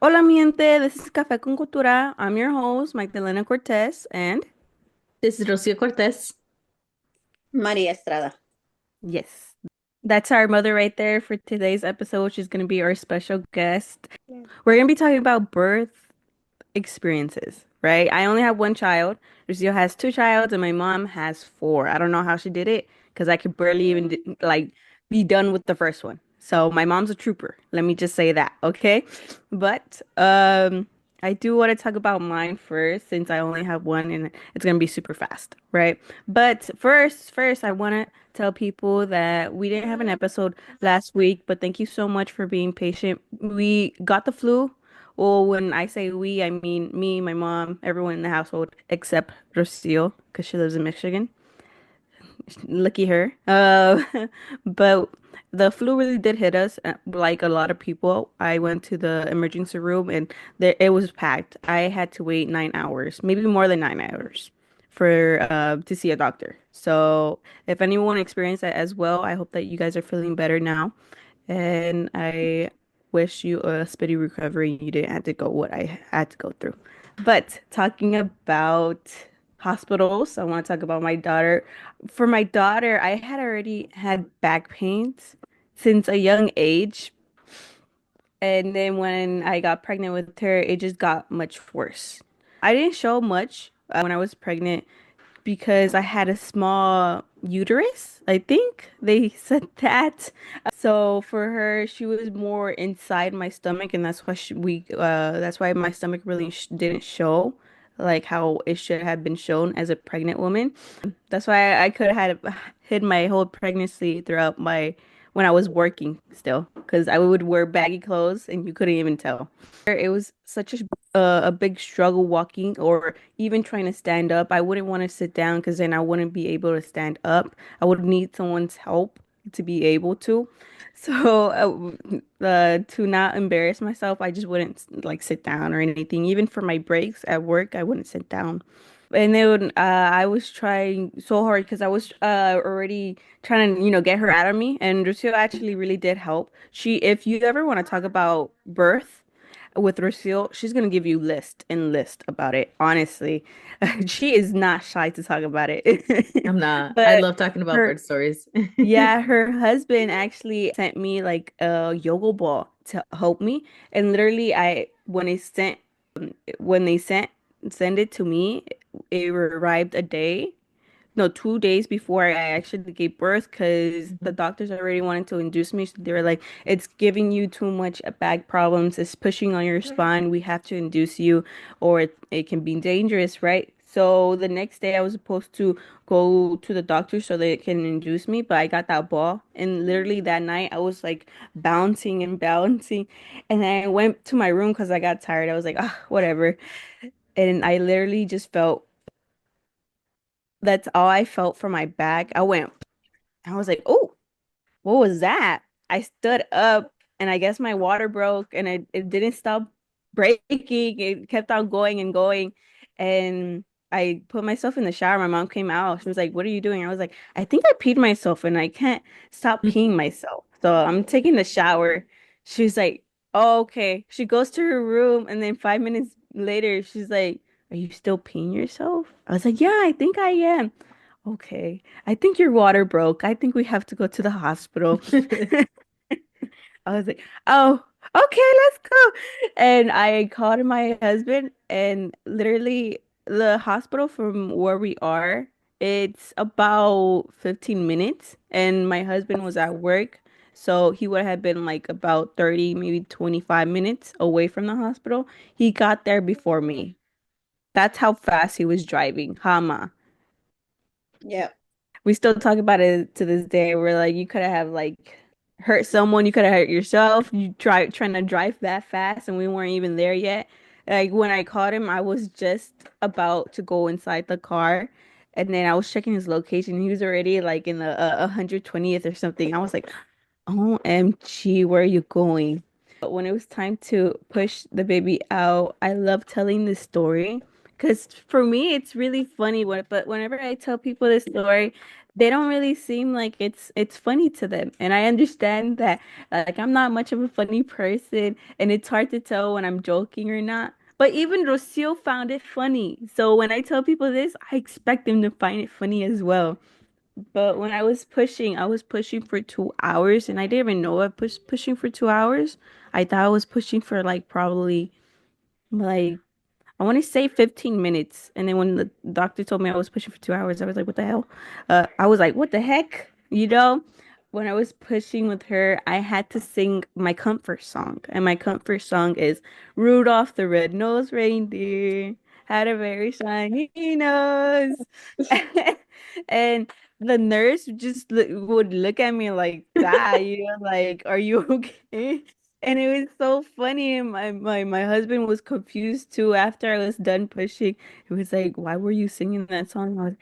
Hola, mi gente. This is Café con Cultura. I'm your host, Magdalena Cortez, and This is Rocio Cortez. María Estrada. yes, that's our mother right there for today's episode. She's going to be our special guest. We're going to be talking about birth experiences, right? I only have one child. Rocio has two childs, and my mom has four. I don't know how she did it because I could barely even like be done with the first one. So my mom's a trooper. Let me just say that, okay? But I do want to talk about mine first since I only have one and it's gonna be super fast, right? But first I want to tell people that we didn't have an episode last week, but thank you so much for being patient. We got the flu. Well, when I say we, I mean me, my mom, everyone in the household except Rocio, because she lives in Michigan. Lucky her. But the flu really did hit us, like a lot of people. I went to the emergency room and there it was packed. I had to wait 9 hours, maybe more than 9 hours, for to see a doctor. So if anyone experienced that as well, I hope that you guys are feeling better now, and I wish you a speedy recovery. You didn't have to go what I had to go through. But talking about hospitals, I want to talk about my daughter. For my daughter, I had already had back pains since a young age. And then when I got pregnant with her, it just got much worse. I didn't show much when I was pregnant because I had a small uterus. I think they said that. So for her, she was more inside my stomach, and that's why that's why my stomach really sh didn't show like how it should have been shown as a pregnant woman. That's why I could have had hid my whole pregnancy throughout my when I was working still, because I would wear baggy clothes and you couldn't even tell. It was such a big struggle walking or even trying to stand up. I wouldn't want to sit down because then I wouldn't be able to stand up. I would need someone's help to be able to. So, to not embarrass myself, I just wouldn't like sit down or anything. Even for my breaks at work, I wouldn't sit down. And then I was trying so hard because I was already trying to, get her out of me. And Rocio actually really did help. If you ever want to talk about birth with Rocio, she's gonna give you list and list about it. Honestly, she is not shy to talk about it. I'm not. I But love talking about her, bird stories. yeah, her husband actually sent me like a yoga ball to help me. And literally, I when they send it to me, it arrived a day, no, 2 days before I actually gave birth because the Mhm. doctors already wanted to induce me. So they were like, it's giving you too much back problems. It's pushing on your spine. We have to induce you or it can be dangerous, right? So the next day I was supposed to go to the doctor so they can induce me, but I got that ball. And literally that night I was like bouncing and bouncing. And then I went to my room because I got tired. I was like, ah, whatever. And I literally just felt that's all I felt for my back. I was like, oh, what was that? I stood up and I guess my water broke and it didn't stop breaking. It kept on going and going. And I put myself in the shower. My mom came out. She was like, what are you doing? I was like, I think I peed myself and I can't stop peeing myself. So I'm taking the shower. She's like, oh, okay. She goes to her room and then 5 minutes later, she's like, are you still peeing yourself? I was like, yeah, I think I am. Okay. I think your water broke. I think we have to go to the hospital. I was like, oh, okay, let's go. And I called my husband, and literally, the hospital from where we are, it's about 15 minutes. And my husband was at work. So he would have been like about 30, maybe 25 minutes away from the hospital. He got there before me. That's how fast he was driving. Hama. Yeah. We still talk about it to this day. We're like, you could have like hurt someone, you could have hurt yourself. You trying to drive that fast, and we weren't even there yet. Like when I caught him, I was just about to go inside the car, and then I was checking his location. He was already like in the 120th or something. I was like, OMG, where are you going? But when it was time to push the baby out, I love telling this story because for me it's really funny but whenever I tell people this story, they don't really seem like it's funny to them. And I understand that like I'm not much of a funny person and it's hard to tell when I'm joking or not. But even Rocio found it funny. So when I tell people this, I expect them to find it funny as well. But when I was pushing for 2 hours and I didn't even know I was pushing for 2 hours. I thought I was pushing for like probably like I want to say 15 minutes. And then when the doctor told me I was pushing for 2 hours, I was like, what the hell? I was like, what the heck? You know, when I was pushing with her, I had to sing my comfort song. And my comfort song is Rudolph the Red-Nosed Reindeer had a very shiny nose. And the nurse just would look at me like that, like, are you okay? And it was so funny. And my husband was confused too after I was done pushing. He was like, why were you singing that song? I was,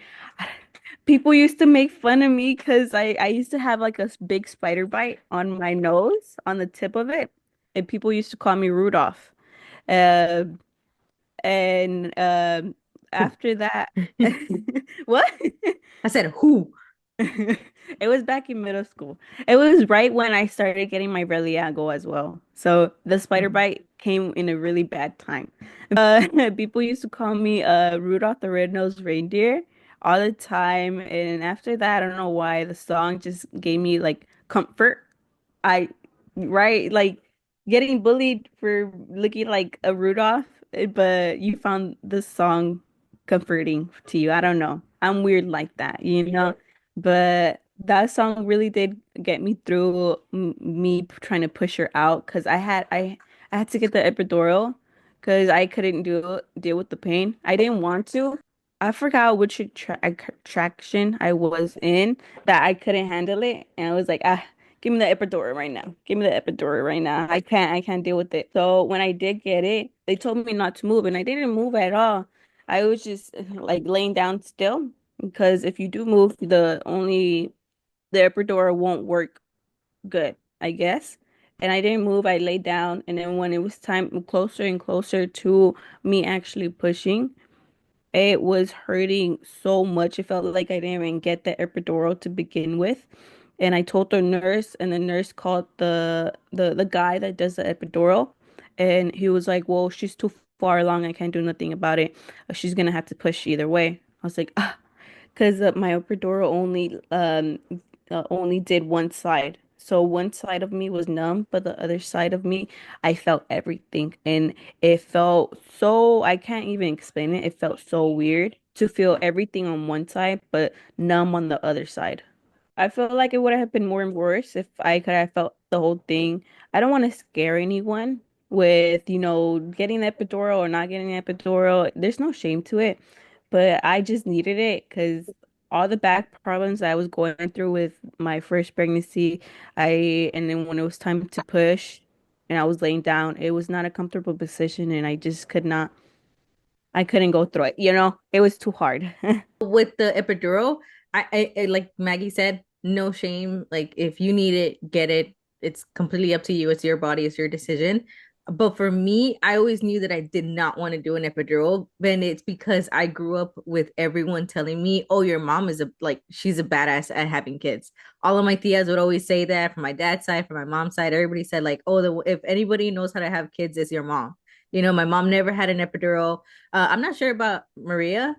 people used to make fun of me because I used to have like a big spider bite on my nose, on the tip of it. And people used to call me Rudolph. Uh, and Who? after that, what? I said, who? It was back in middle school. It was right when I started getting my Reliago as well. So the spider Mhm. bite came in a really bad time. People used to call me Rudolph the Red-Nosed Reindeer all the time. And after that, I don't know why the song just gave me like comfort. I right like getting bullied for looking like a Rudolph, but you found this song comforting to you. I don't know. I'm weird like that, you know? But that song really did get me through me trying to push her out because I had to get the epidural because I couldn't deal with the pain. I didn't want to. I forgot which attraction I was in that I couldn't handle it, and I was like, ah. Give me the epidural right now. Give me the epidural right now. I can't deal with it. So when I did get it, they told me not to move and I didn't move at all. I was just like laying down still because if you do move, the epidural won't work good, I guess. And I didn't move. I laid down and then when it was time closer and closer to me actually pushing, it was hurting so much. It felt like I didn't even get the epidural to begin with. And I told the nurse, and the nurse called the guy that does the epidural, and he was like, "Well, she's too far along. I can't do nothing about it. She's gonna have to push either way." I was like, ah, because my epidural only did one side. So one side of me was numb, but the other side of me, I felt everything. And it felt so, I can't even explain it. It felt so weird to feel everything on one side, but numb on the other side. I feel like it would have been more worse if I could have felt the whole thing. I don't want to scare anyone with, getting the epidural or not getting the epidural. There's no shame to it, but I just needed it because all the back problems that I was going through with my first pregnancy, and then when it was time to push and I was laying down, it was not a comfortable position and I just I couldn't go through it, It was too hard. With the epidural, like Maggie said, no shame. Like if you need it, get it. It's completely up to you. It's your body, it's your decision. But for me, I always knew that I did not want to do an epidural. And it's because I grew up with everyone telling me, oh, your mom is she's a badass at having kids. All of my tias would always say that from my dad's side, from my mom's side. Everybody said, like, oh, if anybody knows how to have kids, it's your mom. My mom never had an epidural. I'm not sure about Maria,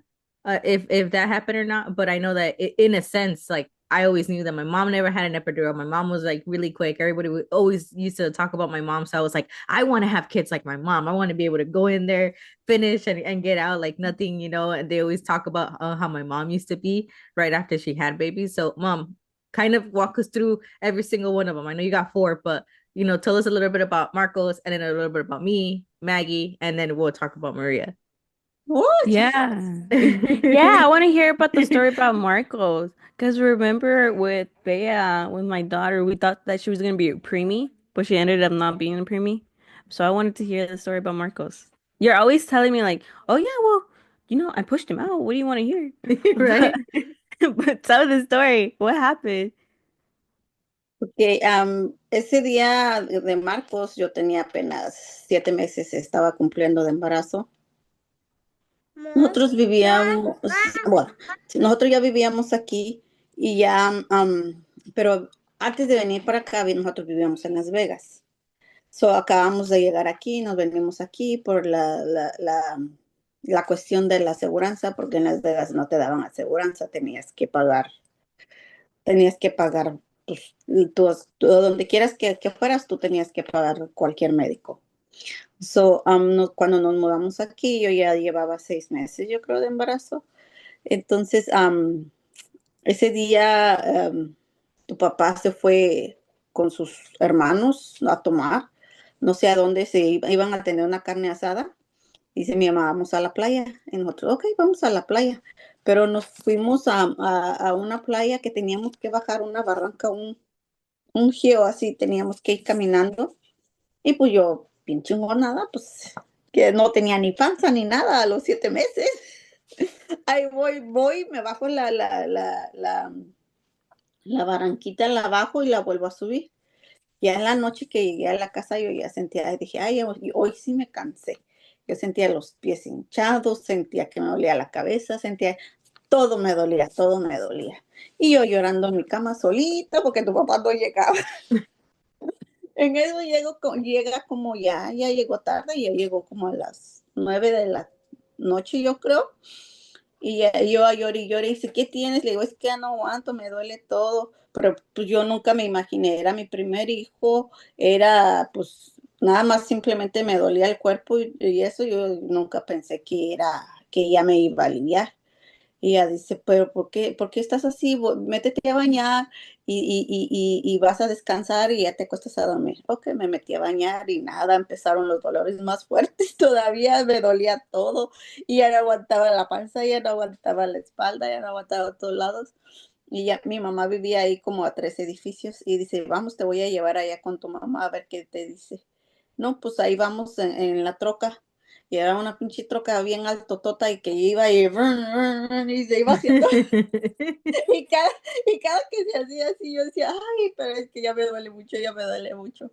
if that happened or not. But I know that in a sense, like I always knew that my mom never had an epidural. My mom was like really quick. Everybody would always used to talk about my mom. So I was like, I want to have kids like my mom. I want to be able to go in there, finish and get out like nothing, And they always talk about how my mom used to be right after she had babies. So, mom, kind of walk us through every single one of them. I know you got four, but tell us a little bit about Marcos and then a little bit about me, Maggie, and then we'll talk about Maria. What? Yeah. Yeah, I want to hear about the story about Marcos. Because remember with Bea, with my daughter, we thought that she was going to be a preemie, but she ended up not being a preemie. So I wanted to hear the story about Marcos. You're always telling me like, oh yeah, well, I pushed him out. What do you want to hear? But Right? but tell the story. What happened? Ok, ese día de Marcos yo tenía apenas 7 meses, estaba cumpliendo de embarazo. Nosotros vivíamos, bueno, sí, nosotros ya vivíamos aquí Y ya, pero antes de venir para acá, nosotros vivíamos en Las Vegas. So, acabamos de llegar aquí, nos venimos aquí por la cuestión de la aseguranza, porque en Las Vegas no te daban aseguranza, tenías que pagar, pues, donde quieras que fueras, tú tenías que pagar cualquier médico. So, cuando nos mudamos aquí, yo ya llevaba 6 meses, yo creo, de embarazo. Entonces, ese día, tu papá se fue con sus hermanos a tomar, no sé a dónde iban a tener una carne asada. Dice mi mamá, vamos a la playa. Y nosotros, ok, vamos a la playa. Pero nos fuimos a una playa que teníamos que bajar una barranca, un geo así, teníamos que ir caminando. Y pues yo, pinche nada, pues que no tenía ni panza ni nada a los 7 meses. Ahí voy, me bajo la barranquita, la bajo y la vuelvo a subir. Ya en la noche que llegué a la casa yo ya sentía, dije, ay, hoy sí me cansé. Yo sentía los pies hinchados, sentía que me dolía la cabeza, sentía, todo me dolía, todo me dolía. Y yo llorando en mi cama solita porque tu papá no llegaba. En eso llega como ya llegó tarde, ya llegó como a las 9 de la noche, yo creo. Y yo lloré y lloré, y dice, ¿qué tienes? Le digo, es que ya no aguanto, me duele todo. Pero pues yo nunca me imaginé, era mi primer hijo, era pues nada más simplemente me dolía el cuerpo y eso yo nunca pensé que ella me iba a aliviar. Y ella dice, pero ¿por qué estás así? Métete a bañar y vas a descansar y ya te acuestas a dormir. Ok, me metí a bañar y nada, empezaron los dolores más fuertes todavía, me dolía todo y ya no aguantaba la panza, ya no aguantaba la espalda, ya no aguantaba todos lados. Y ya mi mamá vivía ahí como a 3 edificios y dice, vamos, te voy a llevar allá con tu mamá a ver qué te dice. No, pues ahí vamos en la troca. Y era una pinche troca bien altotota y que iba y se iba haciendo. Y cada, y cada que se hacía así, yo decía, ay, pero es que ya me duele mucho, ya me duele mucho.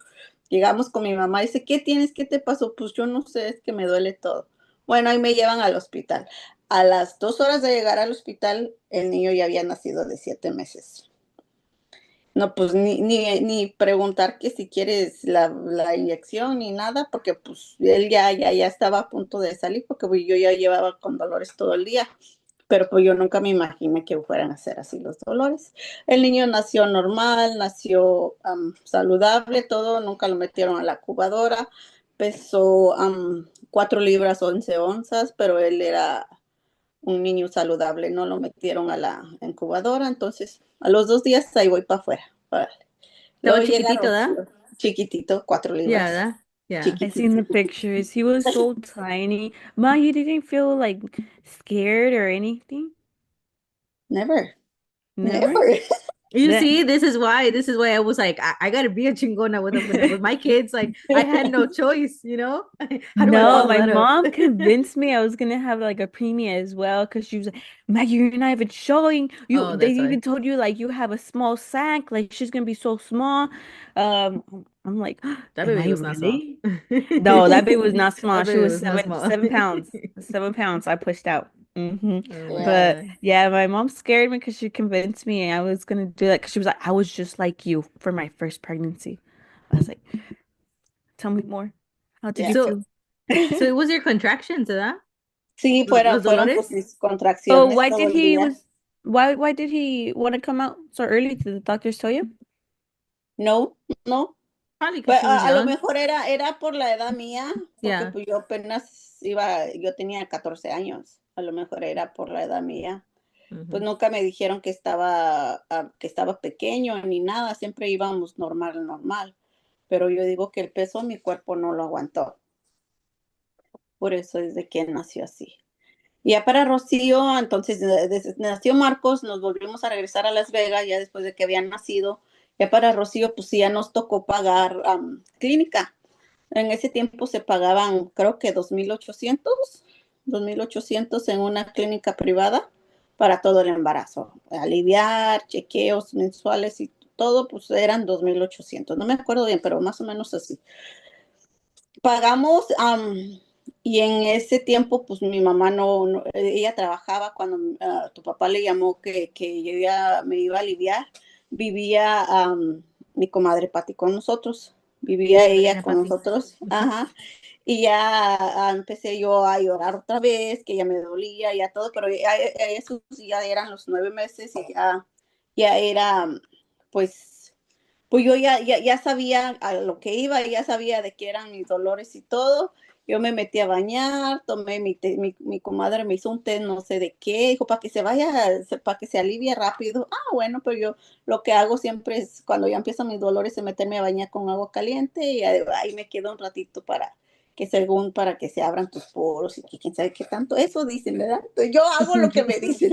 Llegamos con mi mamá y dice, ¿qué tienes? ¿Qué te pasó? Pues yo no sé, es que me duele todo. Bueno, ahí me llevan al hospital. A las 2 horas de llegar al hospital, el niño ya había nacido de 7 meses. No, pues ni preguntar que si quieres la inyección ni nada, porque pues él ya estaba a punto de salir, porque pues, yo ya llevaba con dolores todo el día, pero pues yo nunca me imaginé que fueran a ser así los dolores. El niño nació normal, nació saludable, todo, nunca lo metieron a la incubadora, pesó 4 libras 11 onzas, pero él era un niño saludable, no lo metieron a la incubadora, entonces a los 2 días ahí voy para afuera. Estaba Luego llega chiquitito, ¿da? Rocío, chiquitito, 4 libras, Yeah, ¿da? Yeah. I seen the chiquitito. pictures. He was so tiny. Ma, you didn't feel like scared or anything? Never, Never? never. You That see, this is why I was like, I gotta be a chingona with my kids. Like, I had no choice, you know? How do I No, follow my that up? mom convinced me I was gonna have like a preemie as well because she was like, Maggie, you're not even showing. You Oh, they that's even why. told you like you have a small sack, like she's gonna be so small. I'm like, That am baby I was not small. really? No, that baby was not That small. She baby was was not seven small. 7 pounds. 7 pounds. I pushed out. Oh my But God. yeah, my mom scared me because she convinced me I was gonna do that because she was like, I was just like you for my first pregnancy. I was like, tell me more. How did Yeah. you So, feel? so it was your contractions, ¿verdad? Sí, Los fueron pues dolores? mis Oh, contracciones why todo did el he día. was why did he want to come out so early? Did the doctors tell you? No, no. Probably because Pues she was a lo young. mejor era por la edad mía, porque Yeah. pues yo tenía 14 años. A lo mejor era por la edad mía. Pues Hmm. nunca me dijeron que estaba pequeño ni nada, siempre íbamos normal, normal. Pero yo digo que el peso mi cuerpo no lo aguantó. Por eso es de que nació así. Y ya para Rocío, entonces desde nació Marcos, nos volvimos a regresar a Las Vegas ya después de que habían nacido. Ya para Rocío, pues sí, ya nos tocó pagar clínica. En ese tiempo se pagaban, creo que 2,800 en una clínica privada para todo el embarazo. Aliviar, chequeos mensuales y todo, pues eran 2,800. No me acuerdo bien, pero más o menos así. Pagamos Y en ese tiempo, pues mi mamá ella trabajaba cuando tu papá le llamó que yo ya me iba a aliviar. Vivía mi comadre Pati con nosotros, Mi vivía ella madrina con Pati. nosotros, ajá. Y ya empecé yo a llorar otra vez, que ya me dolía, ya todo, pero esos ya eran los 9 meses y ya era, pues, pues yo ya sabía a lo que iba, ya sabía de qué eran mis dolores y todo. Yo me metí a bañar, tomé mi comadre me hizo un té, no sé de qué, dijo, para que se vaya, para que se alivie rápido. Ah, bueno, pero yo lo que hago siempre es, cuando ya empiezan mis dolores, es meterme a bañar con agua caliente y ahí me quedo un ratito para que se abran tus poros y que quién sabe qué tanto. Eso dicen, ¿verdad? Entonces, yo hago lo que me dicen.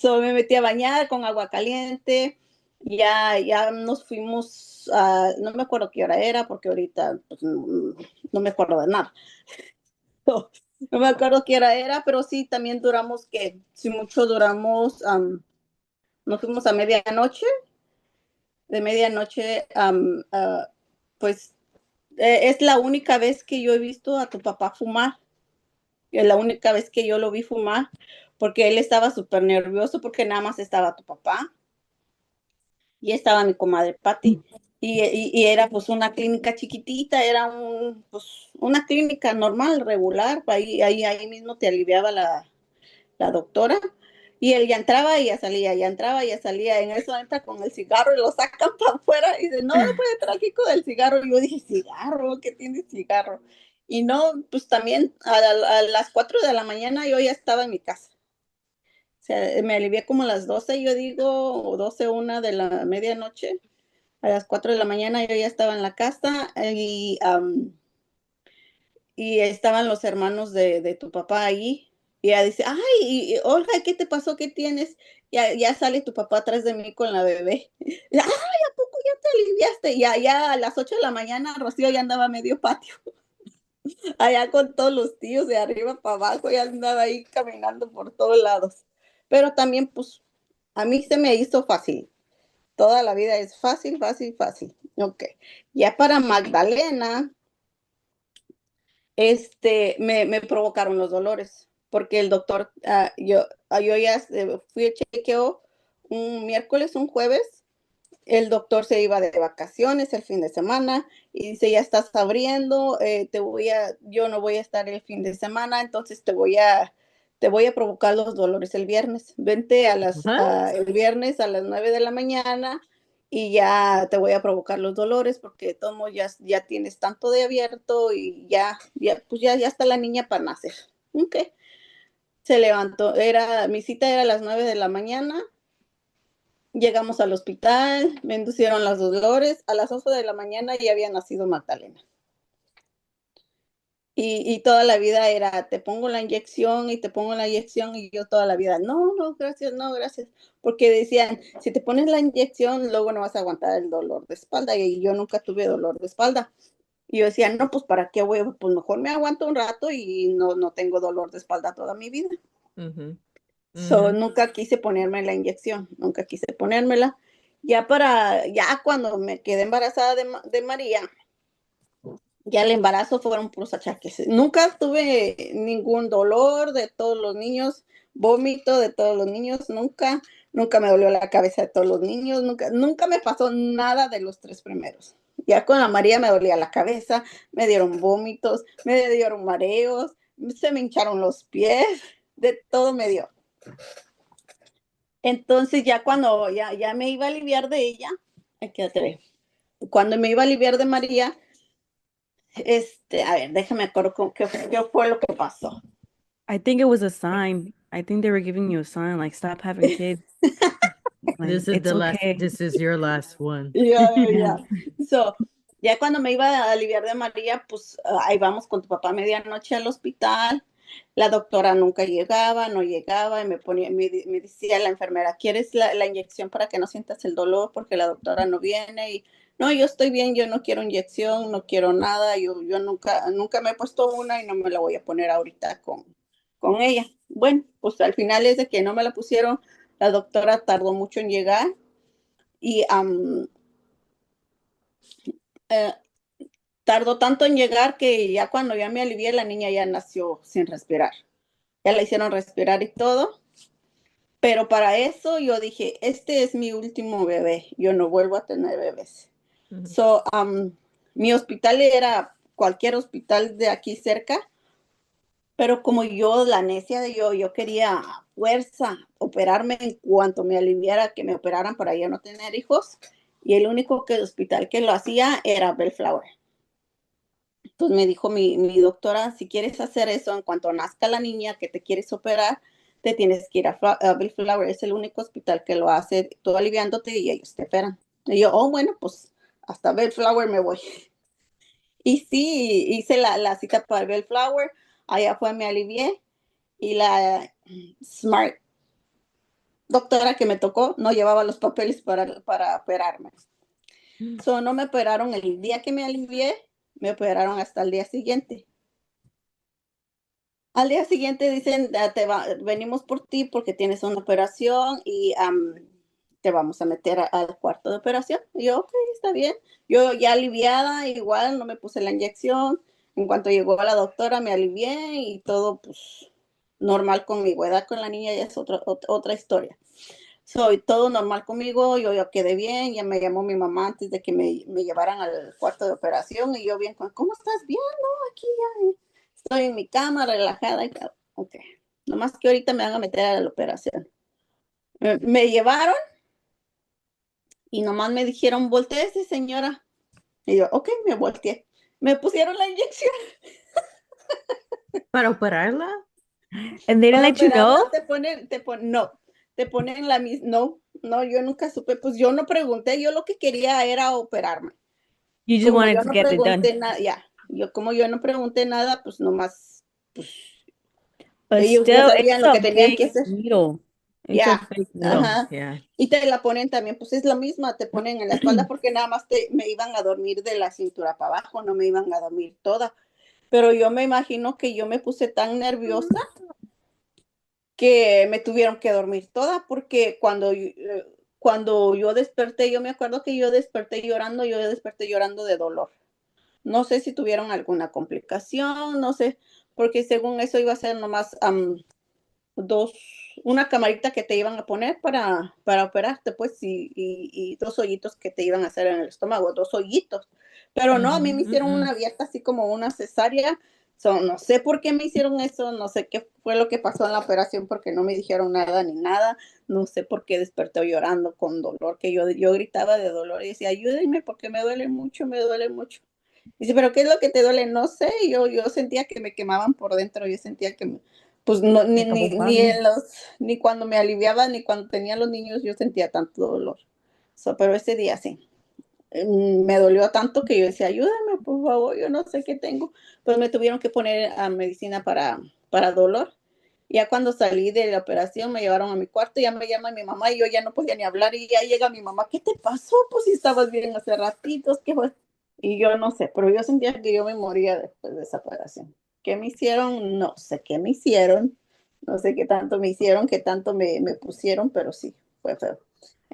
Me metí a bañar con agua caliente, ya nos fuimos, no me acuerdo qué hora era, porque ahorita pues, no me acuerdo de nada. No, no me acuerdo qué hora era, pero sí, también duramos, que si mucho duramos, nos fuimos a medianoche, de medianoche, pues es la única vez que yo he visto a tu papá fumar, es la única vez que yo lo vi fumar, porque él estaba súper nervioso porque nada más estaba tu papá y estaba mi comadre Patti. Y era pues una clínica chiquitita, era pues, una clínica normal, regular, ahí mismo te aliviaba la doctora. Y él ya entraba y ya salía, ya entraba y ya salía. En eso entra con el cigarro y lo sacan para afuera y dice, no, no puede entrar aquí con el cigarro. Y yo dije, cigarro, ¿qué tiene cigarro? Y no, pues también a las 4 de la mañana yo ya estaba en mi casa. O sea, me alivié como a las 12, yo digo, o 12, 1 de la medianoche. A las 4 de la mañana yo ya estaba en la casa y estaban los hermanos de tu papá ahí. Y ella dice, ay, Olga, ¿qué te pasó? ¿Qué tienes? Ya sale tu papá atrás de mí con la bebé. Y, ay, ¿a poco ya te aliviaste? Ya a las 8 de la mañana Rocío ya andaba a medio patio, allá con todos los tíos de arriba para abajo, ya andaba ahí caminando por todos lados. Pero también, pues, a mí se me hizo fácil. Toda la vida es fácil, fácil, fácil. Ok. Ya para Magdalena, me provocaron los dolores, porque el doctor, yo ya fui a chequeo un miércoles, un jueves, el doctor se iba de vacaciones el fin de semana y dice, ya estás abriendo, yo no voy a estar el fin de semana, entonces te voy a provocar los dolores el viernes. Vente What? el viernes a las 9 de la mañana y ya te voy a provocar los dolores porque tomo ya tienes tanto de abierto y pues ya está la niña para nacer. Ok. Se levantó, mi cita era a las 9 de la mañana. Llegamos al hospital, me inducieron los dolores. A las 11 de la mañana ya había nacido Magdalena. Y toda la vida era, te pongo la inyección y te pongo la inyección y yo toda la vida, no, no, gracias, no, gracias. Porque decían, si te pones la inyección, luego no vas a aguantar el dolor de espalda. Y yo nunca tuve dolor de espalda. Y yo decía, no, pues ¿para qué voy? Pues mejor me aguanto un rato y no tengo dolor de espalda toda mi vida. Ujú, So, ujú. nunca quise ponerme la inyección, nunca quise ponérmela. Ya cuando me quedé embarazada de María, ya el embarazo fueron puros achaques. Nunca tuve ningún dolor de todos los niños, vómito de todos los niños, nunca me dolió la cabeza de todos los niños, nunca me pasó nada de los 3 primeros. Ya con la María me dolía la cabeza, me dieron vómitos, me dieron mareos, se me hincharon los pies, de todo me dio. Entonces ya cuando ya me iba a aliviar de ella, quédate, cuando me iba a aliviar de María, a ver, déjame acuerdo qué fue lo que pasó. I think it was a sign. I think they were giving you a sign, like stop having kids. Like it's okay. This is your last one. Yeah. Ya. So, ya cuando me iba a aliviar de María, pues ahí vamos con tu papá a medianoche al hospital. La doctora nunca llegaba, no llegaba, y me decía la enfermera, ¿quieres la inyección para que no sientas el dolor? Porque la doctora no viene. Y no, yo estoy bien, yo no quiero inyección, no quiero nada, yo nunca me he puesto una y no me la voy a poner ahorita con ella. Bueno, pues al final es de que no me la pusieron, la doctora tardó mucho en llegar y eh, tardó tanto en llegar que ya cuando ya me alivié, la niña ya nació sin respirar. Ya la hicieron respirar y todo. Pero para eso yo dije, este es mi último bebé, yo no vuelvo a tener bebés. Ujú. So, mi hospital era cualquier hospital de aquí cerca, pero como yo, la necia de yo quería fuerza, operarme en cuanto me aliviara, que me operaran para ya no tener hijos, y el único que, hospital que lo hacía era Bellflower. Entonces me dijo mi doctora, si quieres hacer eso en cuanto nazca la niña que te quieres operar, te tienes que ir a Bellflower, es el único hospital que lo hace, tú aliviándote y ellos te operan. Y yo, oh, bueno, pues hasta Bellflower me voy. Y sí, hice la cita para Bellflower, allá fue, me alivié, y la smart doctora que me tocó no llevaba los papeles para operarme. So, no me operaron el día que me alivié, me operaron hasta el día siguiente. Al día siguiente dicen, venimos por ti porque tienes una operación y te vamos a meter al cuarto de operación. Y yo, ok, está bien. Yo ya aliviada, igual no me puse la inyección. En cuanto llegó la doctora, me alivié y todo, pues, normal conmigo. Edad con la niña ya es otra historia. Soy todo normal conmigo, yo quedé bien, ya me llamó mi mamá antes de que me llevaran al cuarto de operación y yo bien, ¿cómo estás? Bien, no, aquí ya estoy en mi cama relajada. Ok, nomás que ahorita me van a meter a la operación. Me llevaron y nomás me dijeron, volteese, señora. Y yo, ok, me volteé. Me pusieron la inyección. ¿Para operarla? And they didn't Para let you operarla know? no, te ponen la misma, no, yo nunca supe, pues yo no pregunté, yo lo que quería era operarme. You just Como wanted yo to no get it done. pregunté nada, ya, como yo no pregunté nada, pues nomás, pues But ellos ya still, sabían it's lo a que tenían que big hacer, needle. It's a ya, big needle. ajá. Yeah. Y te la ponen también, pues es la misma, te ponen en la espalda porque nada más me iban a dormir de la cintura para abajo, no me iban a dormir toda. Pero yo me imagino que yo me puse tan nerviosa que me tuvieron que dormir toda porque cuando yo desperté, yo me acuerdo que yo desperté llorando de dolor. No sé si tuvieron alguna complicación, no sé, porque según eso iba a ser nomás dos, una camarita que te iban a poner para operarte, pues, y dos hoyitos que te iban a hacer en el estómago, dos hoyitos. Pero no, a mí me hicieron una Mm-mm. abierta así como una cesárea. No sé por qué me hicieron eso, no sé qué fue lo que pasó en la operación porque no me dijeron nada ni nada, no sé por qué desperté llorando con dolor, que yo gritaba de dolor y decía, ayúdenme porque me duele mucho, me duele mucho. Dice, pero ¿qué es lo que te duele? No sé, yo sentía que me quemaban por dentro, yo sentía que, pues no, Like a whole body. ni cuando me aliviaba, ni cuando tenía los niños, yo sentía tanto dolor. So, pero ese día sí, me dolió tanto que yo decía, ayúdame, por favor, yo no sé qué tengo. Pues me tuvieron que poner a medicina para dolor. Ya cuando salí de la operación me llevaron a mi cuarto, ya me llama mi mamá y yo ya no podía ni hablar y ya llega mi mamá, ¿qué te pasó? Pues si estabas bien hace ratitos, ¿qué fue? Y yo no sé, pero yo sentía que yo me moría después de esa operación. ¿Qué me hicieron? No sé qué me hicieron, no sé qué tanto me hicieron, qué tanto me pusieron, pero sí, fue feo.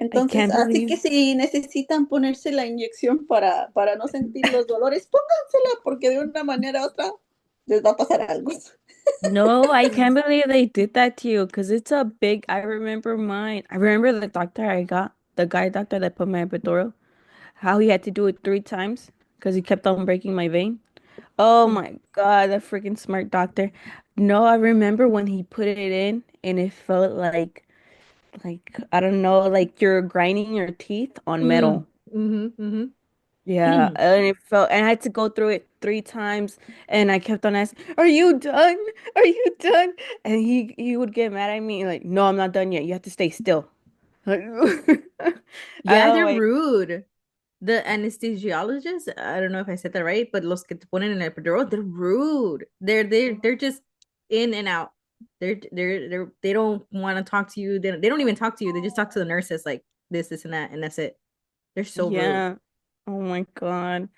I Entonces, can't así que believe. si necesitan ponerse la inyección para no sentir los dolores, póngansela, porque de una manera u otra les va a pasar algo. No, I can't believe they did that to you because it's a big. I remember mine. I remember the doctor I got, the guy doctor that put my epidural, how he had to do it 3 times because he kept on breaking my vein. Oh my God, that freaking smart doctor. No, I remember when he put it in and it felt like I don't know, like you're grinding your teeth on Mm. metal. Mm-hmm. Yeah, Mm-hmm. and it felt, and I had to go through it 3 times, and I kept on asking, "Are you done? Are you done?" And he would get mad at me, like, "No, I'm not done yet. You have to stay still." Yeah, Oh they're my, rude. The anesthesiologists, I don't know if I said that right, but los que te ponen en el epidural, they're rude. They're just in and out. They don't want to talk to you. They don't even talk to you. They just talk to the nurses like this and that, and that's it. They're so rude. yeah. Oh my God.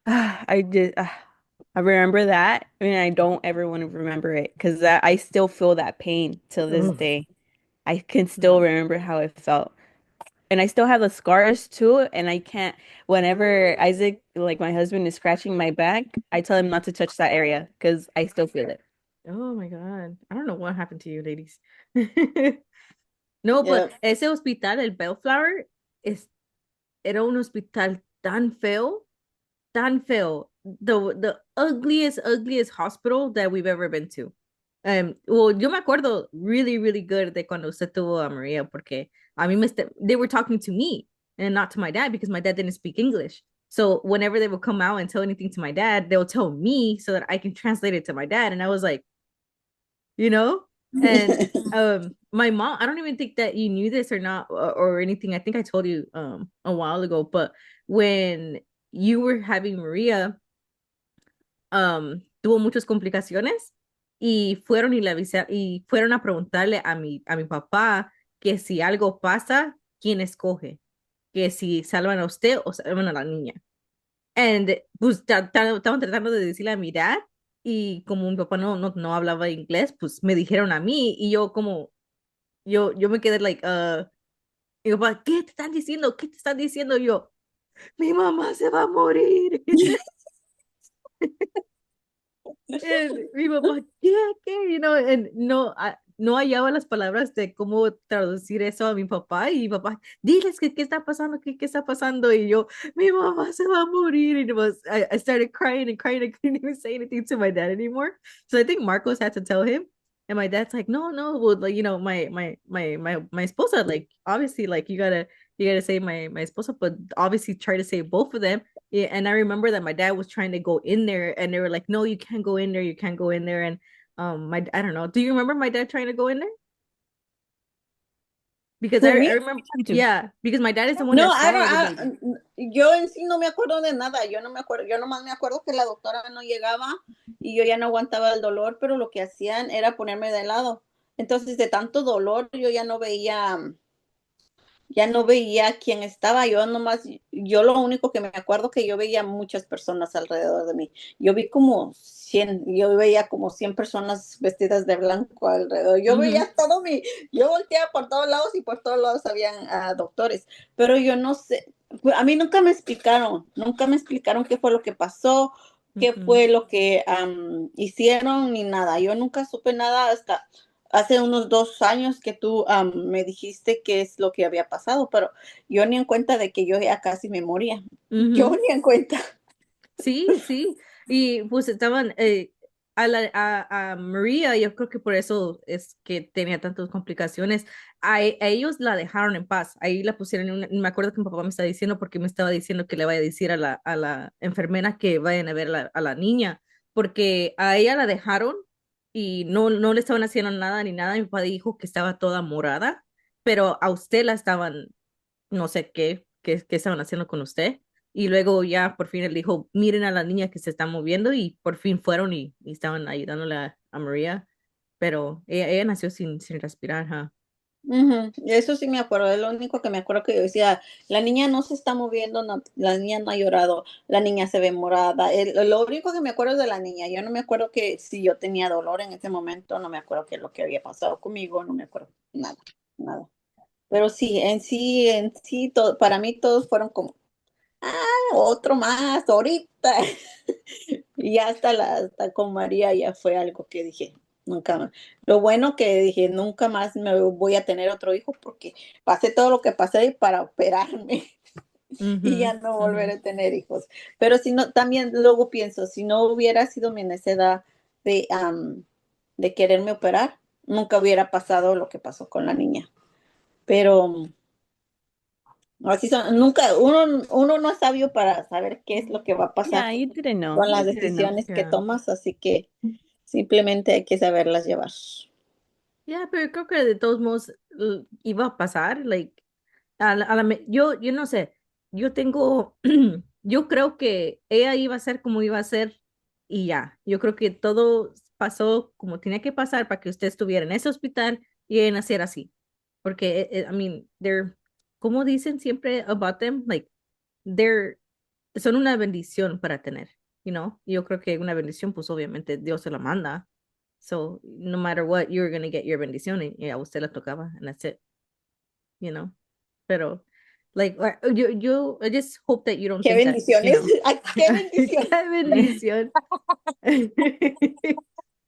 I did. I remember that. I mean, I don't ever want to remember it because I still feel that pain till this Ugh. day. I can still No. remember how it felt. And I still have the scars too, and I can't, whenever Isaac, like my husband, is scratching my back, I tell him not to touch that area because I still feel it. Oh my God. I don't know what happened to you, ladies. No, pues Yeah. ese hospital, el Bellflower, es, era un hospital tan feo. The ugliest hospital that we've ever been to. Well, yo me acuerdo really good de cuando usted tuvo a Maria, porque a mí they were talking to me and not to my dad because my dad didn't speak English. So whenever they would come out and tell anything to my dad, they'll tell me so that I can translate it to my dad. And I was like, you know? And my mom, I don't even think that you knew this or not or anything. I think I told you a while ago, but when you were having Maria, tuvo muchas complicaciones y fueron y le avisaron y fueron a preguntarle a mi papá que si algo pasa, ¿quién escoge? Que si salvan a usted o salvan a la niña. And pues estaban tratando de decirle a mi dad y como mi papá no hablaba inglés, pues me dijeron a mí y yo como, yo me quedé like, mi papá, ¿qué te están diciendo? ¿Qué te están diciendo? Yo, mi mamá se va a morir. Mi papá, ¿qué? No, no hallaba las palabras de cómo traducir eso a mi papá y mi papá, diles que qué está pasando, qué está pasando y yo, mi mamá se va a morir and I started crying and crying. I couldn't even say anything to my dad anymore. So I think Marcos had to tell him and my dad's like, no, well, like, my esposa, like, obviously, like, you gotta say my esposa, but obviously try to say both of them. Yeah, and I remember that my dad was trying to go in there and they were like, no, you can't go in there, you can't go in there. And my I don't know. Do you remember my dad trying to go in there? Because I, Who, I me? remember, Me too. yeah, because my dad is the one No, that saw the baby. yo en sí no me acuerdo de nada, yo no me acuerdo, yo nomás me acuerdo que la doctora no llegaba y yo ya no aguantaba el dolor, pero lo que hacían era ponerme de lado. Entonces, de tanto dolor, yo ya no veía quién estaba, yo nomás, yo lo único que me acuerdo que yo veía muchas personas alrededor de mí. Yo veía como 100 personas vestidas de blanco alrededor. Mhm, Yo volteaba por todos lados y por todos lados habían doctores, pero yo no sé, a mí nunca me explicaron qué fue lo que pasó, qué mhm, fue lo que hicieron ni nada. Yo nunca supe nada hasta hace unos 2 años que tú me dijiste qué es lo que había pasado, pero yo ni en cuenta de que yo ya casi me moría. Yo mhm. ni en cuenta. Sí, sí. Y pues estaban a María, yo creo que por eso es que tenía tantas complicaciones. A ellos la dejaron en paz. Ahí la pusieron me acuerdo que mi papá me estaba diciendo porque me estaba diciendo que le vaya a decir a la enfermera que vayan a ver a la niña, porque a ella la dejaron y no le estaban haciendo nada ni nada. Mi papá dijo que estaba toda morada, pero a usted la estaban no sé qué estaban haciendo con usted. Y luego ya por fin él dijo, miren a la niña que se está moviendo y por fin fueron y estaban ayudándole a María, pero ella nació sin respirar, ¿ja? Ujú. Eso sí me acuerdo, es lo único que me acuerdo que yo decía, la niña no se está moviendo, la niña no ha llorado, la niña se ve morada. Lo único que me acuerdo es de la niña, yo no me acuerdo que si yo tenía dolor en ese momento, no me acuerdo qué es lo que había pasado conmigo, no me acuerdo nada, nada. Pero sí, en sí, para mí todos fueron como, otro más, ahorita. Y ya hasta con María ya fue algo que dije, nunca más. Lo bueno que dije, nunca más me voy a tener otro hijo porque pasé todo lo que pasé para operarme y Ujú, ya no volver ujú, a tener hijos. Pero si no, también luego pienso, si no hubiera sido mi necesidad de quererme operar, nunca hubiera pasado lo que pasó con la niña. Pero así son, nunca, uno no es sabio para saber qué es lo que va a pasar Yeah, you didn't know. con las You didn't know. decisiones que yeah. tomas, así que simplemente hay que saberlas llevar. Ya, pero creo que de todos modos iba a pasar, like, yo no sé, yo tengo, yo creo que ella iba a ser como iba a ser y ya, yo creo que todo pasó como tenía que pasar para que usted estuviera en ese hospital y ella naciera así, porque, I mean, como dicen siempre about them, like, they're, son una bendición para tener, yo creo que una bendición, pues obviamente Dios se la manda. So no matter what, you're gonna get your bendición y a usted le tocaba, and that's it, you know. Pero Like, I just hope that you don't Qué think that, bendiciones. Ay, qué bendición. qué bendición.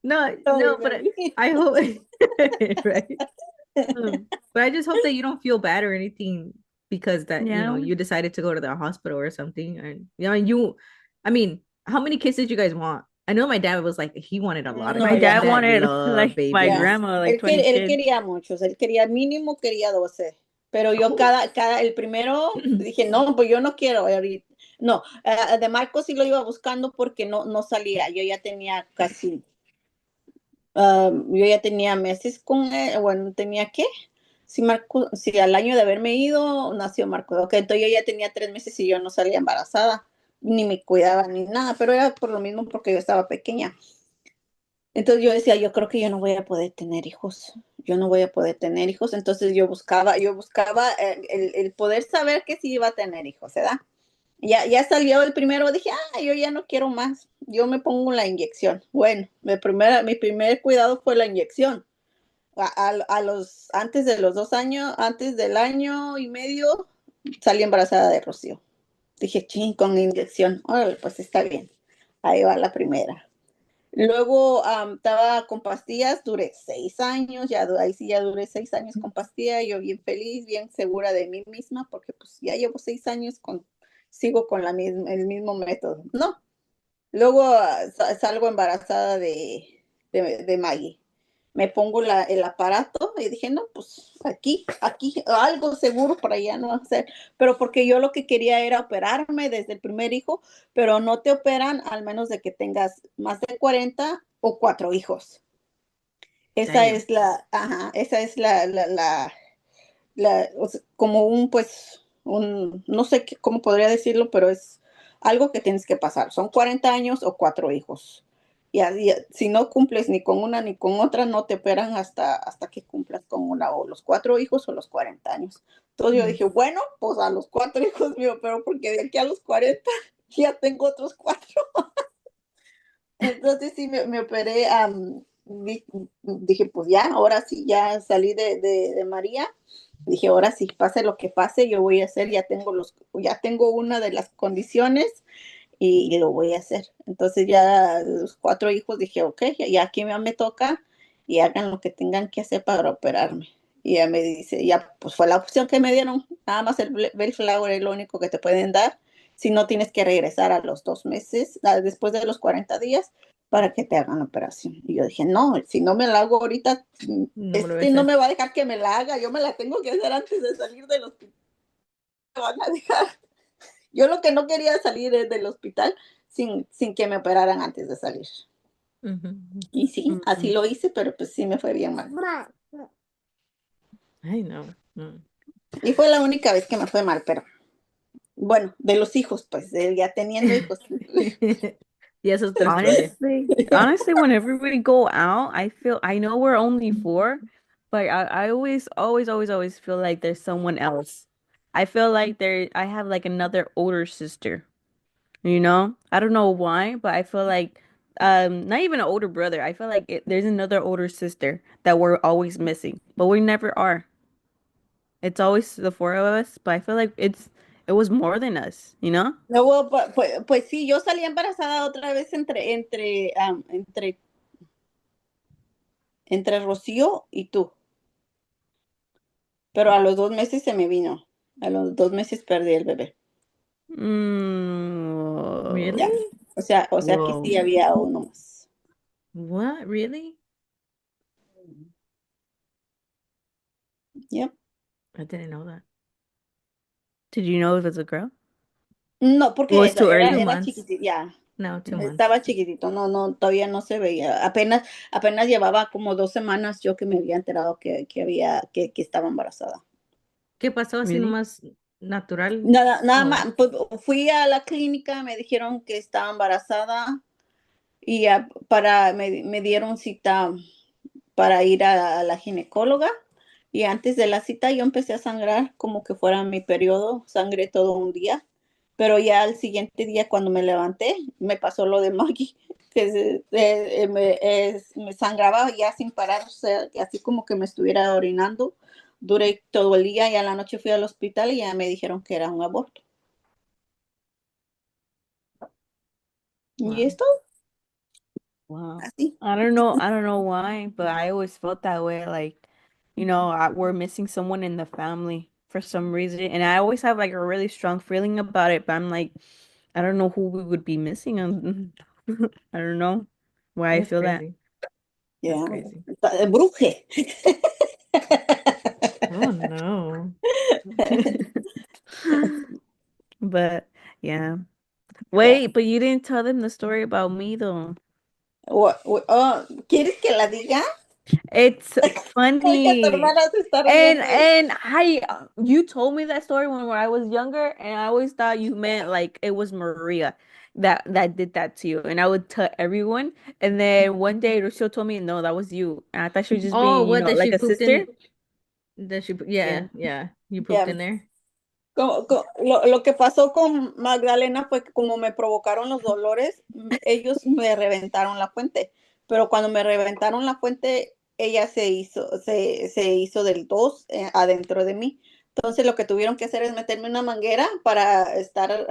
No, Sorry, no, but Maggie. I hope, right? But I just hope that you don't feel bad or anything because that, Yeah. you decided to go to the hospital or something. And, I mean, how many kids did you guys want? I know my dad was like, he wanted a lot of No, My kids. My dad ya. dad wanted loved like my Ya, babies. grandma, like 20 él kids. quería muchos, él quería mínimo, quería 12, pero yo el primero dije, no, pues yo no quiero ahorita. No, de Marcos sí lo iba buscando porque no salía, yo ya tenía casi, yo ya tenía meses con él, bueno, tenía qué, si Marco, si al año de haberme ido, nació Marcos, ok, entonces yo ya tenía 3 meses y yo no salía embarazada, ni me cuidaba ni nada, pero era por lo mismo porque yo estaba pequeña. Entonces yo decía, yo creo que yo no voy a poder tener hijos, yo no voy a poder tener hijos, entonces yo buscaba el poder saber que sí iba a tener hijos, ¿verdad? Ya salió el primero, dije, yo ya no quiero más, yo me pongo la inyección. Bueno, mi primer cuidado fue la inyección. Antes de los 2 años, antes del año y medio, salí embarazada de Rocio. Dije, ching, con inyección, órale, pues está bien, ahí va la primera. Luego estaba con pastillas, duré 6 años, ahí sí ya duré 6 años con pastillas, yo bien feliz, bien segura de mí misma, porque pues ya llevo 6 años sigo con el mismo método, ¿no? Luego salgo embarazada de Maggie. Me pongo el aparato y dije, no, pues aquí, algo seguro para ya no hacer. Pero porque yo lo que quería era operarme desde el primer hijo, pero no te operan al menos de que tengas más de 40 o 4 hijos. Esa Damn. es esa es o sea, como pues, no sé cómo podría decirlo, pero es algo que tienes que pasar. Son 40 años o 4 hijos. Y si no cumples ni con una ni con otra, no te operan hasta que cumplas con una, o los 4 hijos o los 40 años. Entonces yo Mm. dije, bueno, pues a los 4 hijos me opero, porque de aquí a los 40 ya tengo otros 4. Entonces sí, me operé, dije, pues ya, ahora sí, ya salí de María. Dije, ahora sí, pase lo que pase, yo voy a hacer, ya tengo una de las condiciones y lo voy a hacer. Entonces ya los 4 hijos dije, ok, ya aquí me toca y hagan lo que tengan que hacer para operarme. Y ya me dice, ya pues fue la opción que me dieron, nada más el Bellflower es lo único que te pueden dar, si no tienes que regresar a los 2 meses, después de los 40 días, para que te hagan la operación. Y yo dije, no, si no me la hago ahorita, No me lo voy a no hacer. me va a dejar que me la haga, yo me la tengo que hacer antes de salir del hospital. Me van a dejar. Yo lo que no quería salir es del hospital sin que me operaran antes de salir. Mhm. Y sí, así Mm. lo hice, pero pues sí me fue bien mal. I know. Mm. Y fue la única vez que me fue mal, pero bueno, de los hijos, pues ya teniendo hijos. Y eso es otra historia. Honestly, whenever we go out, I know we're only four, but I always feel like there's someone else. I feel like I have like another older sister, you know? I don't know why, but I feel like not even an older brother. I feel like there's another older sister that we're always missing, but we never are. It's always the four of us, but I feel like it was more than us, you know? Luego, pues sí, yo salí embarazada otra vez entre Rocío y tú, pero a los 2 meses se me vino. A los 2 meses perdí el bebé. Really? Ya. O sea que Whoa. sí había uno más. What? Really? Yep. I didn't know that. Did you know if it's a girl? No, It porque was too era, Two early. era months. chiquitito, ya. No, 2 months. Estaba chiquitito, no, todavía no se veía. Apenas llevaba como 2 semanas yo que me había enterado que estaba embarazada. ¿Qué pasó así Really? nomás natural? Nada Oh, más, pues, fui a la clínica, me dijeron que estaba embarazada y me dieron cita para ir a la ginecóloga. Y antes de la cita yo empecé a sangrar como que fuera mi periodo, sangré todo un día, pero ya al siguiente día cuando me levanté me pasó lo de Maggie, que me sangraba ya sin parar, o sea, así como que me estuviera orinando, Duré todo el día y a la noche fui al hospital y ya me dijeron que era un aborto. Y Wow. esto, Wow. así. I don't know why, but I always felt that way. Like, we're missing someone in the family for some reason. And I always have like a really strong feeling about it, but I'm like, I don't know who we would be missing. I don't know why I That's feel that. crazy. That's Ya, crazy. bruje. Oh no. But yeah. Ya. Wait, but you didn't tell them the story about me though. Oh, ¿quieres que la diga? It's Es que tu funny. hermana se está riendo ahí. And you told me that story when I was younger, and I always thought you meant like it was Maria that did that to you, and I would tell everyone. And then one day, Rocio told me, no, that was you, and I thought she was just Oh, being, what that like she a pooped sister. in that she Yeah. yeah, yeah. You pooped Ya. in there. Lo que pasó con Magdalena fue que como me provocaron los dolores, ellos me reventaron la fuente, pero cuando me reventaron la fuente, ella se hizo del dos adentro de mí. Entonces lo que tuvieron que hacer es meterme una manguera para estar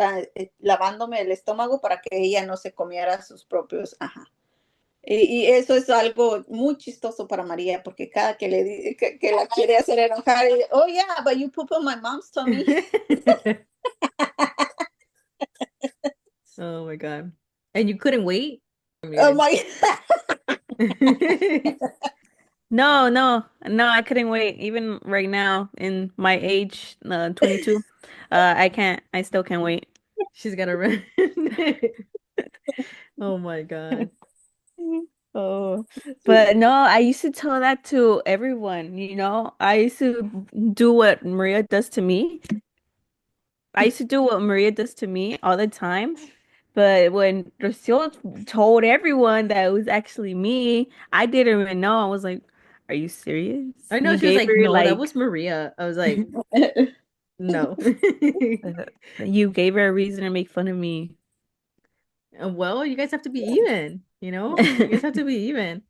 lavándome el estómago para que ella no se comiera sus propios, ajá. Y eso es algo muy chistoso para María, porque cada que que la quiere hacer enojar, oh yeah, but you poop on my mom's tummy. Oh my God. And you couldn't wait? Oh Muted. my No, no, no, I couldn't wait. Even right now, in my age, 22, I can't. I still can't wait. She's gotta run. Oh my God. Oh, but no, I used to tell that to everyone. I used to do what Maria does to me. I used to do what Maria does to me all the time. But when Rocio told everyone that it was actually me, I didn't even know. I was like, "Are you serious? I know You she was gave like, her no, that like was Maria. I was like, no. you gave her a reason to make fun of me." Well, you guys have to be even, you know? You guys have to be even.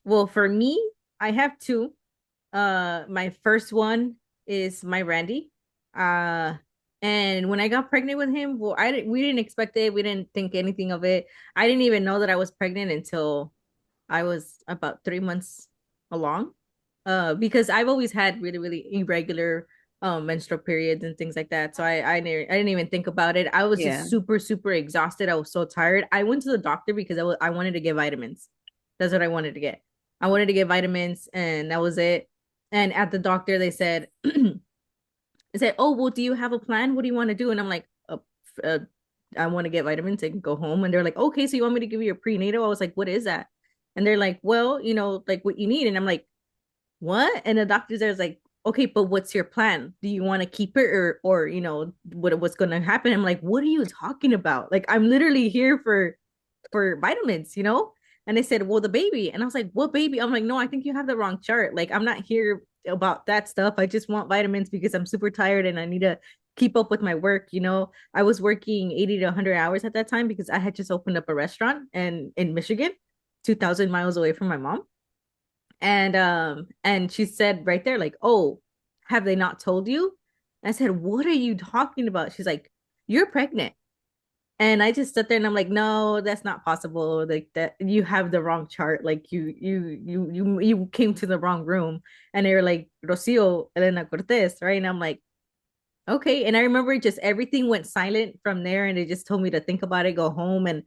Well, for me, I have two. My first one is my Randy. Uh, and when I got pregnant with him, well, we didn't expect it. We didn't think anything of it. I didn't even know that I was pregnant until I was about 3 months along. Because I've always had really, really irregular menstrual periods and things like that. So I didn't even think about it. I was Yeah. just super, super exhausted. I was so tired. I went to the doctor because I wanted to get vitamins. That's what I wanted to get. I wanted to get vitamins, and that was it. And at the doctor, they said, they said, "Oh, well, do you have a plan? What do you want to do?" And I'm like, uh, "I want to get vitamins and go home." And they're like, "Okay, so you want me to give you a prenatal?" I was like, "What is that?" And they're like, "Well, like what you need." And I'm like, "What?" And the doctor there's like, "Okay, but what's your plan? Do you want to keep it, or what's going to happen?" I'm like, "What are you talking about? Like, I'm literally here for vitamins." And they said, "Well, the baby." And I was like, "What baby?" I'm like, "No, I think you have the wrong chart. Like, I'm not here about that stuff. I just want vitamins because I'm super tired and I need to keep up with my work. I was working 80 to 100 hours at that time because I had just opened up a restaurant and in Michigan, 2,000 miles away from my mom. And she said right there, like, "Oh, have they not told you?" I said, "What are you talking about?" She's like, "You're pregnant." And I just sit there and I'm like, "No, that's not possible. Like, that you have the wrong chart. Like, you came to the wrong room." And they were like, "Rocio Elena Cortez," right? And I'm like, "Okay." And I remember just everything went silent from there, and they just told me to think about it, go home, and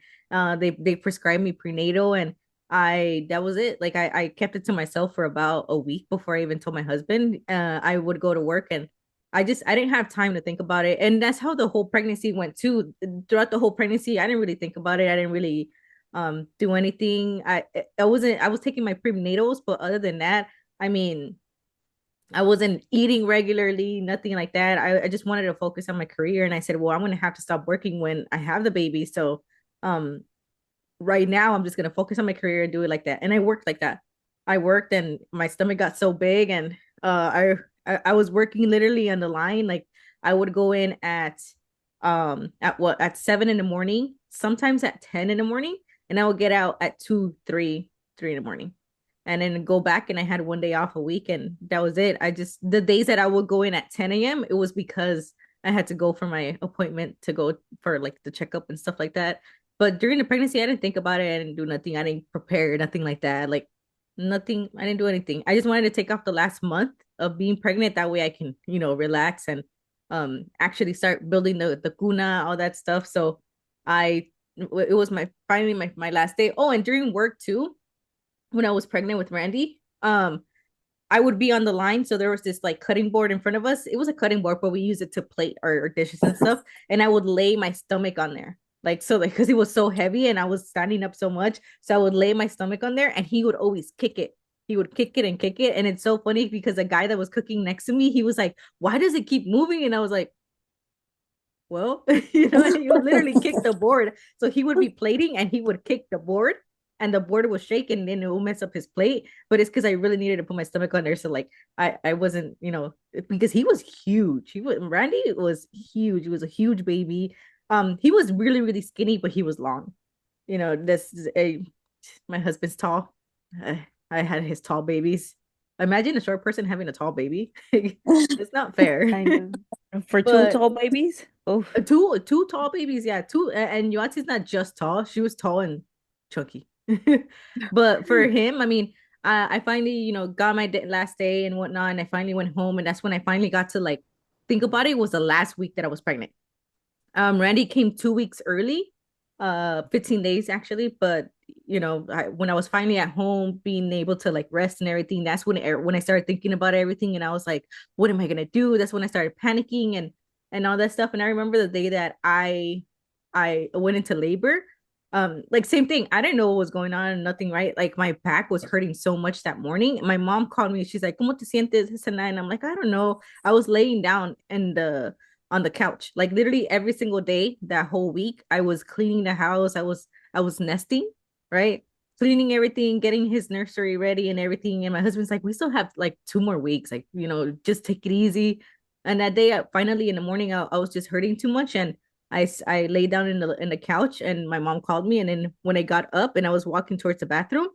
they prescribed me prenatal, and I that was it. Like, I kept it to myself for about a week before I even told my husband. I would go to work, and I didn't have time to think about it. And that's how the whole pregnancy went too. Throughout the whole pregnancy, I didn't really think about it. I didn't really do anything. I was taking my prenatals, but other than that, I mean, I wasn't eating regularly, nothing like that. I just wanted to focus on my career. And I said, well, I'm going to have to stop working when I have the baby. So, um, right now, I'm just going to focus on my career and do it like that. And I worked like that. I worked and my stomach got so big. And I was working literally on the line. Like, I would go in at 7 in the morning, sometimes at 10 in the morning. And I would get out at 2, 3 in the morning. and then go back, and I had 1 day off a week, and that was it. I just, the days that I would go in at 10 a.m., it was because I had to go for my appointment to go for like the checkup and stuff like that. But during the pregnancy, I didn't think about it. I didn't do nothing. I didn't prepare, nothing like that. Like nothing. I didn't do anything. I just wanted to take off the last month of being pregnant. That way I can, relax and actually start building the cuna, all that stuff. So it was my finally my last day. Oh, and during work too, when I was pregnant with Randy, I would be on the line. So there was this like cutting board in front of us. It was a cutting board, but we use it to plate our dishes and stuff. And I would lay my stomach on there. Like, so like, cause it was so heavy and I was standing up so much. So I would lay my stomach on there and he would always kick it. He would kick it and kick it. And it's so funny because the guy that was cooking next to me, he was like, why does it keep moving? And I was like, well, and he would literally kick the board. So he would be plating and he would kick the board and the board was shaking and then it would mess up his plate. But it's because I really needed to put my stomach on there. So like I wasn't, because he was huge. Randy was huge. He was a huge baby. He was really, really skinny, but he was long. This is my husband's tall. I had his tall babies. Imagine a short person having a tall baby. It's not fair. Kind of. For two But tall babies? Oh, two tall babies, yeah. And Yuatsi's not just tall; she was tall and chunky. But for him, I mean, I finally, got my last day and whatnot, and I finally went home, and that's when I finally got to like think about it. It was the last week that I was pregnant. Randy came 2 weeks early, 15 days actually, but when I was finally at home, being able to like rest and everything, that's when I started thinking about everything, and I was like, what am I gonna do? That's when I started panicking and all that stuff. And I remember the day that I went into labor. Like same thing. I didn't know what was going on, nothing, right? Like my back was hurting so much that morning. My mom called me. She's like, ¿Cómo te sientes? This and that. And I'm like, I don't know. I was laying down on the couch, like literally every single day that whole week. I was cleaning the house. I was nesting, right? Cleaning everything, getting his nursery ready and everything. And my husband's like, we still have like 2 more weeks, like, just take it easy. And that day, finally in the morning, I was just hurting too much, and I lay down in the couch, and my mom called me. And then when I got up and I was walking towards the bathroom,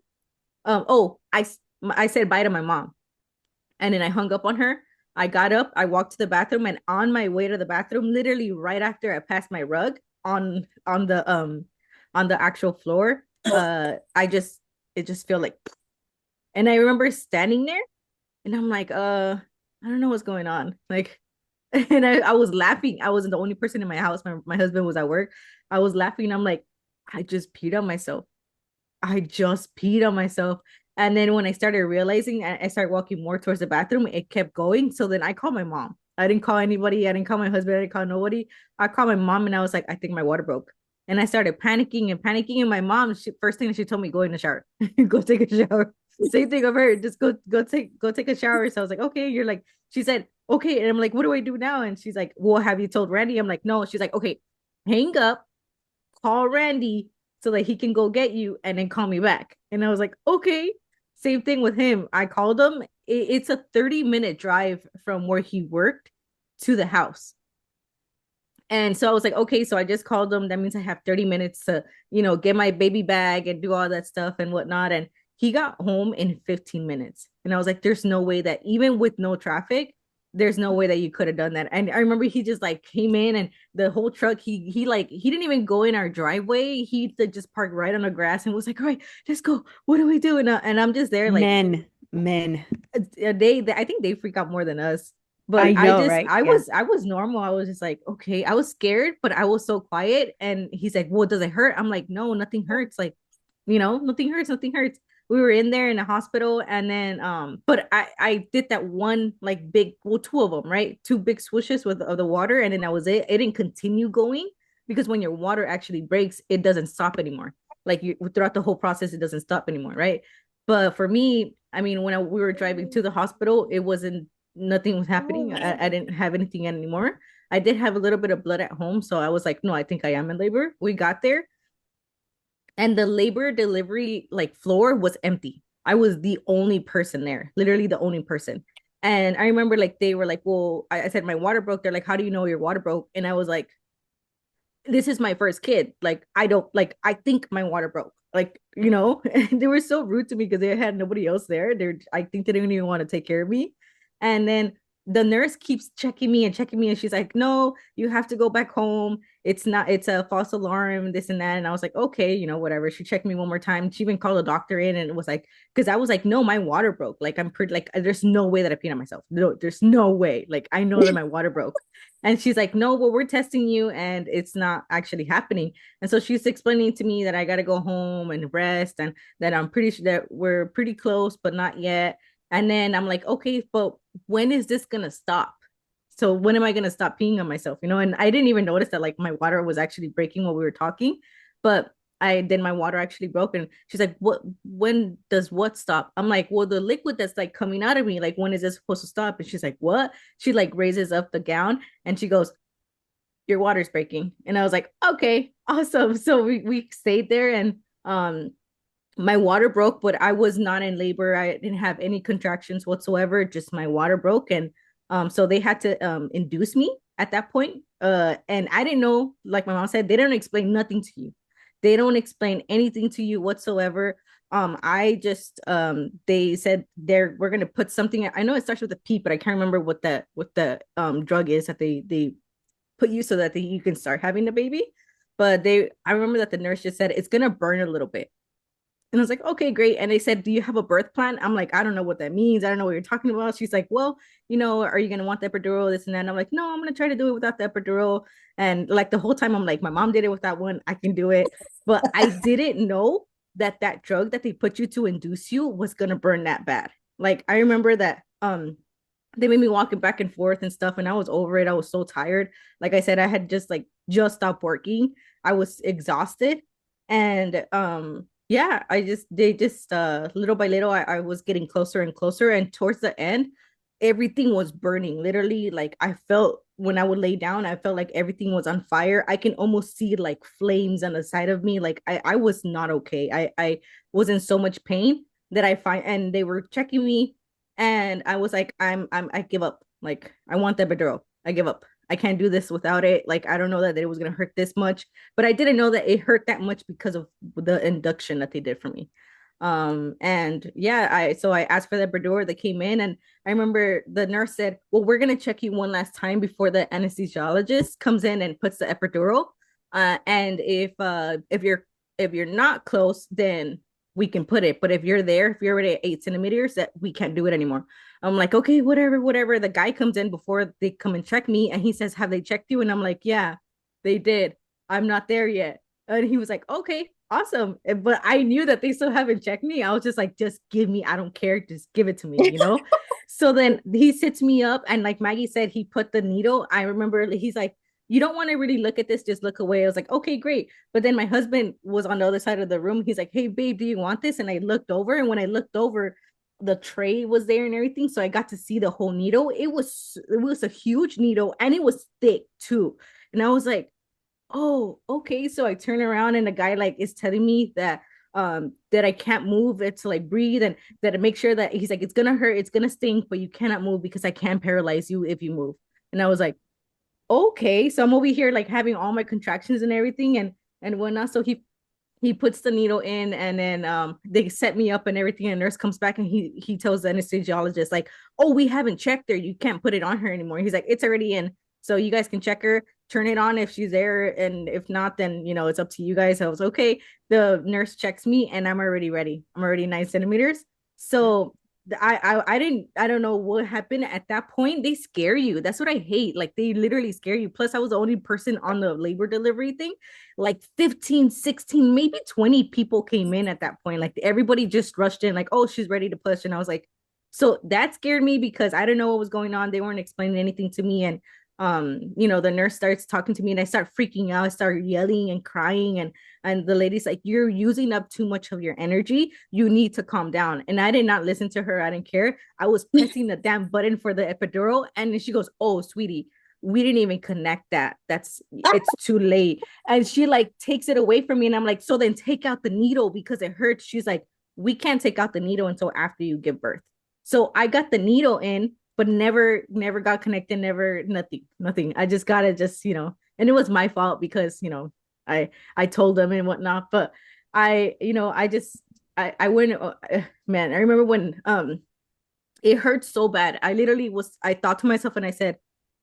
I said bye to my mom, and then I hung up on her. I got up, I walked to the bathroom, and on my way to the bathroom, literally right after I passed my rug on the actual floor, it just felt like, and I remember standing there, and I'm like, I don't know what's going on, like, and I was laughing. I wasn't the only person in my house. My husband was at work. I was laughing. I'm like, I just peed on myself. I just peed on myself. And then when I started realizing, I started walking more towards the bathroom, it kept going. So then I called my mom. I didn't call anybody. I didn't call my husband. I didn't call nobody. I called my mom, and I was like, I think my water broke. And I started panicking and panicking. And my mom, first thing she told me, go in the shower, go take a shower. Same thing of her, just go take a shower. So I was like, okay. You're like, she said, okay. And I'm like, what do I do now? And she's like, well, have you told Randy? I'm like, no. She's like, okay, hang up, call Randy so that he can go get you and then call me back. And I was like, okay. Same thing with him. I called him. It's a 30-minute drive from where he worked to the house. And so I was like, okay, so I just called him. That means I have 30 minutes to, get my baby bag and do all that stuff and whatnot. And he got home in 15 minutes. And I was like, there's no way that even with no traffic, there's no way that you could have done that. And I remember he just like came in, and the whole truck, he didn't even go in our driveway. He just parked right on the grass and was like, all right, let's go. What do we do? And I'm just there like, men. I think they freak out more than us. But I know, right? Yeah. I was normal. I was just like, okay. I was scared, but I was so quiet. And he's like, well, does it hurt? I'm like, no, nothing hurts. Like, nothing hurts, nothing hurts. We were in there in the hospital, and then but I did that one like big, well, two of them, right? Two big swooshes of the water, and then that was it. It didn't continue going, because when your water actually breaks, it doesn't stop anymore. Like throughout the whole process, it doesn't stop anymore, right? But for me, I mean, when we were driving to the hospital, it wasn't, nothing was happening. I didn't have anything anymore. I did have a little bit of blood at home, so I was like, no, I think I am in labor. We got there, and the labor delivery like floor was empty. I was the only person there, literally the only person. And I remember like they were like, well, I said my water broke. They're like, how do you know your water broke? And I was like, this is my first kid. Like, I don't, like, I think my water broke. like, you know, and they were so rude to me because they had nobody else there. I think they didn't even want to take care of me. And then the nurse keeps checking me, and she's like, no, you have to go back home. It's not, it's a false alarm, this and that. And I was like, okay, you know, whatever. She checked me one more time. She even called a doctor in, and it was like, because I was like, no, my water broke. Like, I'm pretty, like, there's no way that I peed on myself. No, there's no way. Like, I know that my water broke. And she's like, no, well, we're testing you and it's not actually happening. And so she's explaining to me that I got to go home and rest, and that I'm pretty sure that we're pretty close, but not yet. And then I'm like, okay, but when is this going to stop? So when am I going to stop peeing on myself? You know, and I didn't even notice that like my water was actually breaking while we were talking, but then my water actually broke. And she's like, what, when does what stop? I'm like, well, the liquid that's like coming out of me, like, when is this supposed to stop? And she's like, what? She like raises up the gown and she goes, your water's breaking. And I was like, okay, awesome. So we stayed there, and my water broke, but I was not in labor. I didn't have any contractions whatsoever, just my water broke. And so they had to induce me at that point. And I didn't know, like my mom said, they don't explain nothing to you. They don't explain anything to you whatsoever. I just they said we're gonna put something. I know it starts with a P, but I can't remember what the drug is that they put you so that you can start having the baby. But I remember that the nurse just said it's gonna burn a little bit. And I was like, okay, great. And they said, do you have a birth plan? I'm like, I don't know what that means. I don't know what you're talking about. She's like, well, you know, are you going to want the epidural, this and that? And I'm like, no, I'm going to try to do it without the epidural. And like the whole time, I'm like, my mom did it with that one. I can do it. But I didn't know that that drug that they put you to induce you was going to burn that bad. Like, I remember that they made me walking back and forth and stuff. And I was over it. I was so tired. Like I said, I had just stopped working. I was exhausted. And yeah, they just little by little I was getting closer and closer, and towards the end everything was burning literally. Like I felt when I would lay down, I felt like everything was on fire. I can almost see like flames on the side of me. Like I was not okay. I was in so much pain that I find, and they were checking me, and I was like, I give up. Like I want the epidural. I give up. I can't do this without it. Like, I don't know that it was going to hurt this much, but I didn't know that it hurt that much because of the induction that they did for me. And yeah, so I asked for the epidural. They came in, and I remember the nurse said, well, we're going to check you one last time before the anesthesiologist comes in and puts the epidural. And if you're not close, then we can put it. But if you're there, if you're already at 8 centimeters, that we can't do it anymore. I'm like, okay, whatever, whatever. The guy comes in before they come and check me, and he says, have they checked you? And I'm like, yeah, they did. I'm not there yet. And he was like, okay, awesome. But I knew that they still haven't checked me. I was just like, just give me, I don't care, just give it to me, you know? So then he sits me up, and like Maggie said, he put the needle. I remember he's like, you don't want to really look at this, just look away. I was like, okay, great. But then my husband was on the other side of the room. He's like, hey, babe, do you want this? And I looked over, and when I looked over, the tray was there and everything, so I got to see the whole needle. It was a huge needle, and it was thick too. And I was like, oh, okay. So I turn around, and the guy like is telling me that I can't move it to like breathe, and that to make sure that he's like, it's gonna hurt, it's gonna stink, but you cannot move because I can paralyze you if you move. And I was like, okay. So I'm over here like having all my contractions and everything, and whatnot. So he puts the needle in, and then they set me up and everything, and nurse comes back, and he tells the anesthesiologist like, oh, we haven't checked her, you can't put it on her anymore. He's like, it's already in, so you guys can check her, turn it on if she's there, and if not, then you know it's up to you guys. I was okay. The nurse checks me, and I'm already ready. I'm already 9 centimeters. So I don't know what happened at that point. They scare you. That's what I hate. Like they literally scare you. Plus I was the only person on the labor delivery thing. Like 15, 16, maybe 20 people came in at that point. Like everybody just rushed in like, oh, she's ready to push. And I was like, so that scared me because I don't know what was going on. They weren't explaining anything to me. And the nurse starts talking to me, and I start freaking out. I start yelling and crying, and the lady's like, you're using up too much of your energy, you need to calm down. And I did not listen to her. I didn't care. I was pressing the damn button for the epidural, and then she goes, oh, sweetie, we didn't even connect that, it's too late. And she like takes it away from me, and I'm like, so then take out the needle because it hurts. She's like, we can't take out the needle until after you give birth. So I got the needle in, but never got connected, never, nothing. I just got it, and it was my fault because I told them and whatnot. But I just I went man, I remember when it hurt so bad. I thought to myself and I said,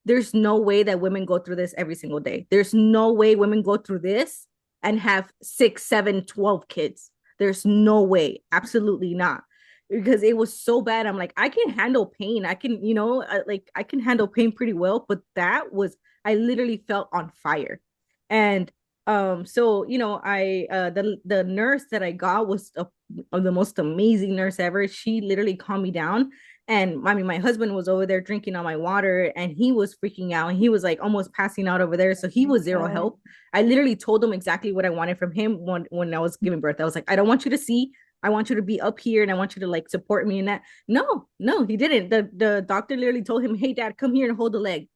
there's no way that women go through this every single day. There's no way women go through this and have 6, 7, 12 kids. There's no way. Absolutely not. Because it was so bad. I'm like, I can handle pain. I can, like I can handle pain pretty well. But that was, I literally felt on fire. And so the nurse that I got was the most amazing nurse ever. She literally calmed me down, and I mean, my husband was over there drinking all my water and he was freaking out. And he was like almost passing out over there. So he was zero God. help. I literally told him exactly what I wanted from him when I was giving birth. I was like, I don't want you to see. I want you to be up here and I want you to like support me in that. No, no, he didn't. The doctor literally told him, hey, dad, come here and hold the leg.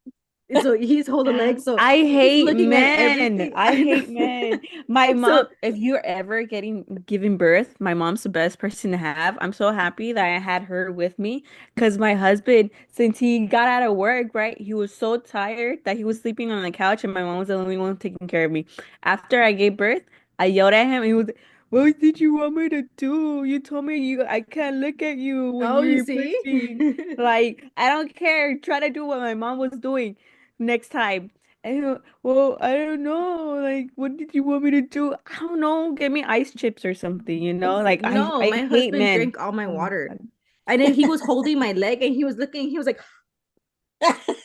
And so he's holding the leg. So I he's hate looking at men. everything. I I know. hate men. My mom, So if you're ever giving birth, my mom's the best person to have. I'm so happy that I had her with me because my husband, since he got out of work, right, he was so tired that he was sleeping on the couch and my mom was the only one taking care of me. After I gave birth, I yelled at him and he was, what did you want me to do? You told me I can't look at you when oh, you you're see? pushing. Like, I don't care. Try to do what my mom was doing next time. And well, I don't know. Like, what did you want me to do? I don't know. Get me ice chips or something, you know? Like, No, I my hate husband men. drank all my Oh my water. God. And then he was holding my leg and he was looking, he was like,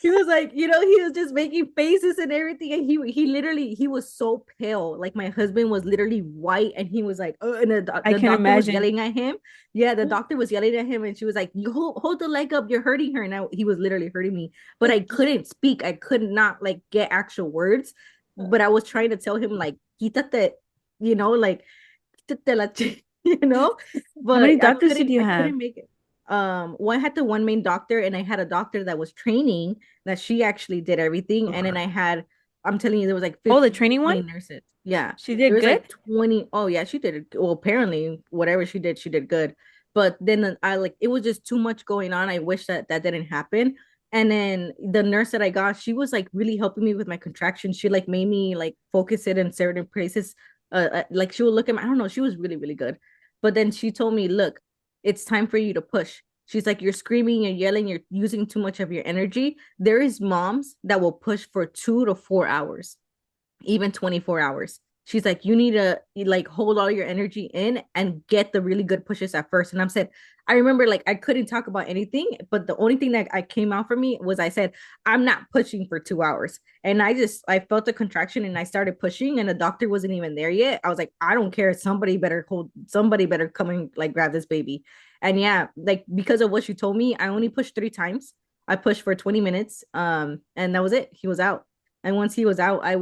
he was just making faces and everything. And he literally, he was so pale. Like my husband was literally white and he was like, and I the can doctor was imagine. yelling at him. Yeah, the doctor was yelling at him and she was like, you hold the leg up, you're hurting her. And he was literally hurting me, but I couldn't speak. I could not like get actual words, but I was trying to tell him like, quítate, like, quítate la you know, How many but doctors did you I have? couldn't make it. One had the one main doctor and I had a doctor that was training that she actually did everything. And then Okay. I had, I'm telling you, there was like Oh, the 15 training one? main nurses. Yeah. She There did was good? like 20. Oh, yeah, she did it. Well, apparently, whatever she did good. But then I like, it was just too much going on. I wish that that didn't happen. And then the nurse that I got, she was like really helping me with my contractions. She like made me like focus it in certain places. Like she would look at me, I don't know, she was really, really good. But then she told me, look, it's time for you to push. She's like, you're screaming, you're yelling, you're using too much of your energy. There is moms that will push for 2 to 4 hours, even 24 hours. She's like, you need to like hold all your energy in and get the really good pushes at first. And I'm said, I remember like I couldn't talk about anything, but the only thing that I came out for me was I said, I'm not pushing for 2 hours. And I felt the contraction and I started pushing and the doctor wasn't even there yet. I was like, I don't care. Somebody better come and like grab this baby. And yeah, like because of what she told me, I only pushed 3 times. I pushed for 20 minutes. And that was it. He was out. And once he was out, I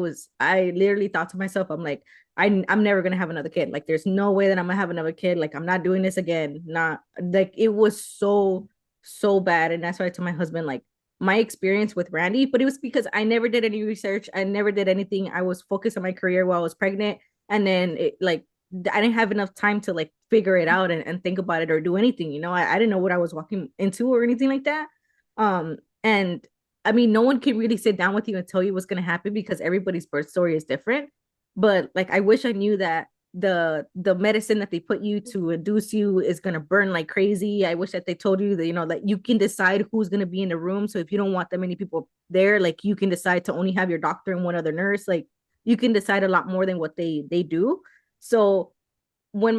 literally thought to myself, I'm like, I'm never gonna have another kid. Like, there's no way that I'm gonna have another kid. Like, I'm not doing this again. Not like it was so bad. And that's why I told my husband, like, my experience with Randy, but it was because I never did any research. I never did anything. I was focused on my career while I was pregnant. And then it like I didn't have enough time to like figure it out and think about it or do anything. I didn't know what I was walking into or anything like that. And I mean, no one can really sit down with you and tell you what's going to happen because everybody's birth story is different. But like, I wish I knew that the medicine that they put you to induce you is going to burn like crazy. I wish that they told you that that you can decide who's going to be in the room. So if you don't want that many people there, like you can decide to only have your doctor and one other nurse. Like you can decide a lot more than what they do. So when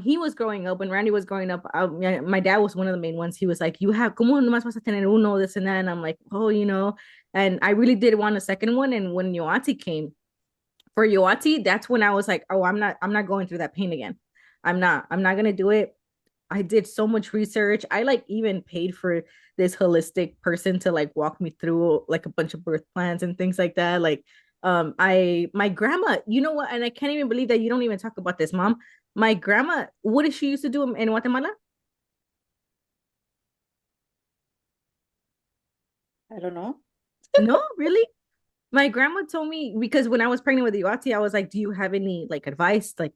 he was growing up, when Randy was growing up, my dad was one of the main ones. He was like, you have, ¿cómo nomás vas a tener uno, this and that? And I'm like, oh. And I really did want a second one. And when Yoati came for Yoati, that's when I was like, oh, I'm not going through that pain again. I'm not going to do it. I did so much research. I like even paid for this holistic person to like walk me through like a bunch of birth plans and things like that. Like, I my grandma, you know what? And I can't even believe that you don't even talk about this, mom. My grandma, what did she used to do in Guatemala? I don't know. No, really? My grandma told me because when I was pregnant with Iwati, I was like, "Do you have any like advice? Like,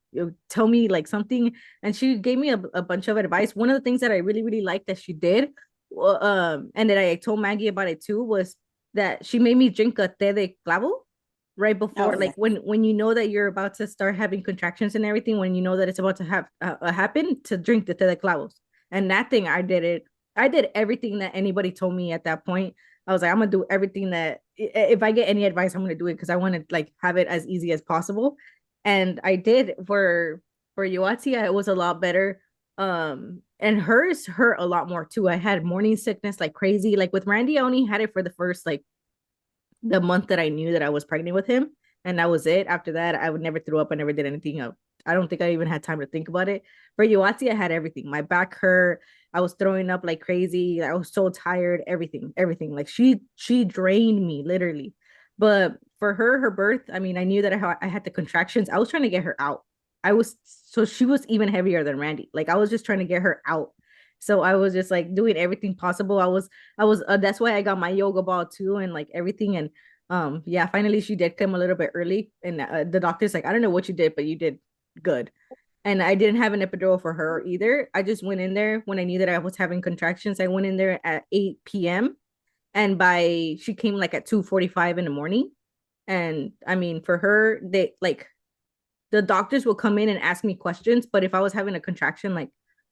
tell me like something." And she gave me a bunch of advice. One of the things that I really really liked that she did, and that I told Maggie about it too, was that she made me drink a té de clavo. right before, Oh, like yeah. when you know that you're about to start having contractions and everything, when you know that it's about to have happen, to drink the té de clavos. And that thing, I did everything that anybody told me at that point. I was like, I'm gonna do everything that if I get any advice, I'm gonna do it because I want to like have it as easy as possible. And I did for Yoatzi, it was a lot better. And hers hurt a lot more too. I had morning sickness like crazy. Like with Randy, I only had it for the first like the month that I knew that I was pregnant with him, and that was it. After that, I would never throw up. I never did anything else. I don't think I even had time to think about it. For Yoatzi, I had everything. My back hurt. I was throwing up like crazy. I was so tired. Everything. Like she drained me literally. But for her, her birth, I mean, I knew that I had the contractions. I was trying to get her out. I was so she was even heavier than Randy. Like I was just trying to get her out. So I was just like doing everything possible. I was that's why I got my yoga ball too and like everything. And yeah, finally she did come a little bit early, and the doctor's like, I don't know what you did, but you did good. And I didn't have an epidural for her either. I just went in there when I knew that I was having contractions. I went in there at 8 p.m. and by she came like at 2:45 in the morning. And I mean, for her, they like the doctors will come in and ask me questions, but if I was having a contraction, like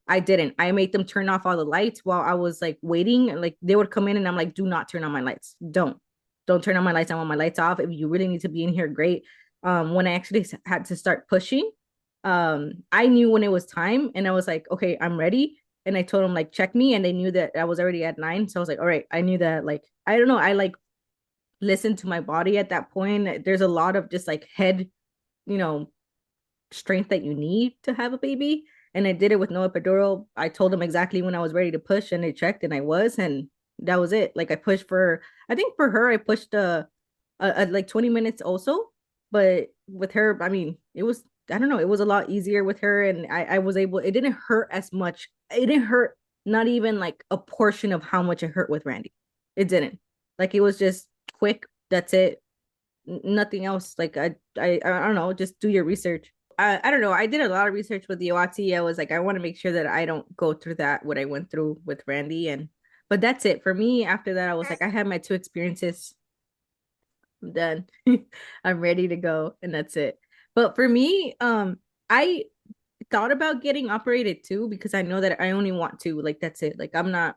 I didn't. I made them turn off all the lights while I was like waiting. And like they would come in and I'm like, do not turn on my lights. Don't turn on my lights. I want my lights off. If you really need to be in here, great. When I actually had to start pushing, I knew when it was time and I was like, okay, I'm ready. And I told them like check me, and they knew that I was already at 9. So I was like, all right, I knew that like I don't know, I like listened to my body at that point. There's a lot of just like head, you know, strength that you need to have a baby. And I did it with no epidural. I told them exactly when I was ready to push, and they checked, and I was, and that was it. Like I pushed for, I think for her, I pushed like 20 minutes also. But with her, I mean, it was, I don't know, it was a lot easier with her. And I was able, it didn't hurt as much. It didn't hurt, not even like a portion of how much it hurt with Randy. It didn't. Like it was just quick. That's it. Nothing else. Like I don't know, just do your research. I don't know. I did a lot of research with Yoatzi. I was like, I want to make sure that I don't go through that what I went through with Randy. And but that's it for me. After that, I was like, I had my two experiences. I'm done. I'm ready to go, and that's it. But for me, I thought about getting operated too because I know that I only want two. Like that's it. Like I'm not.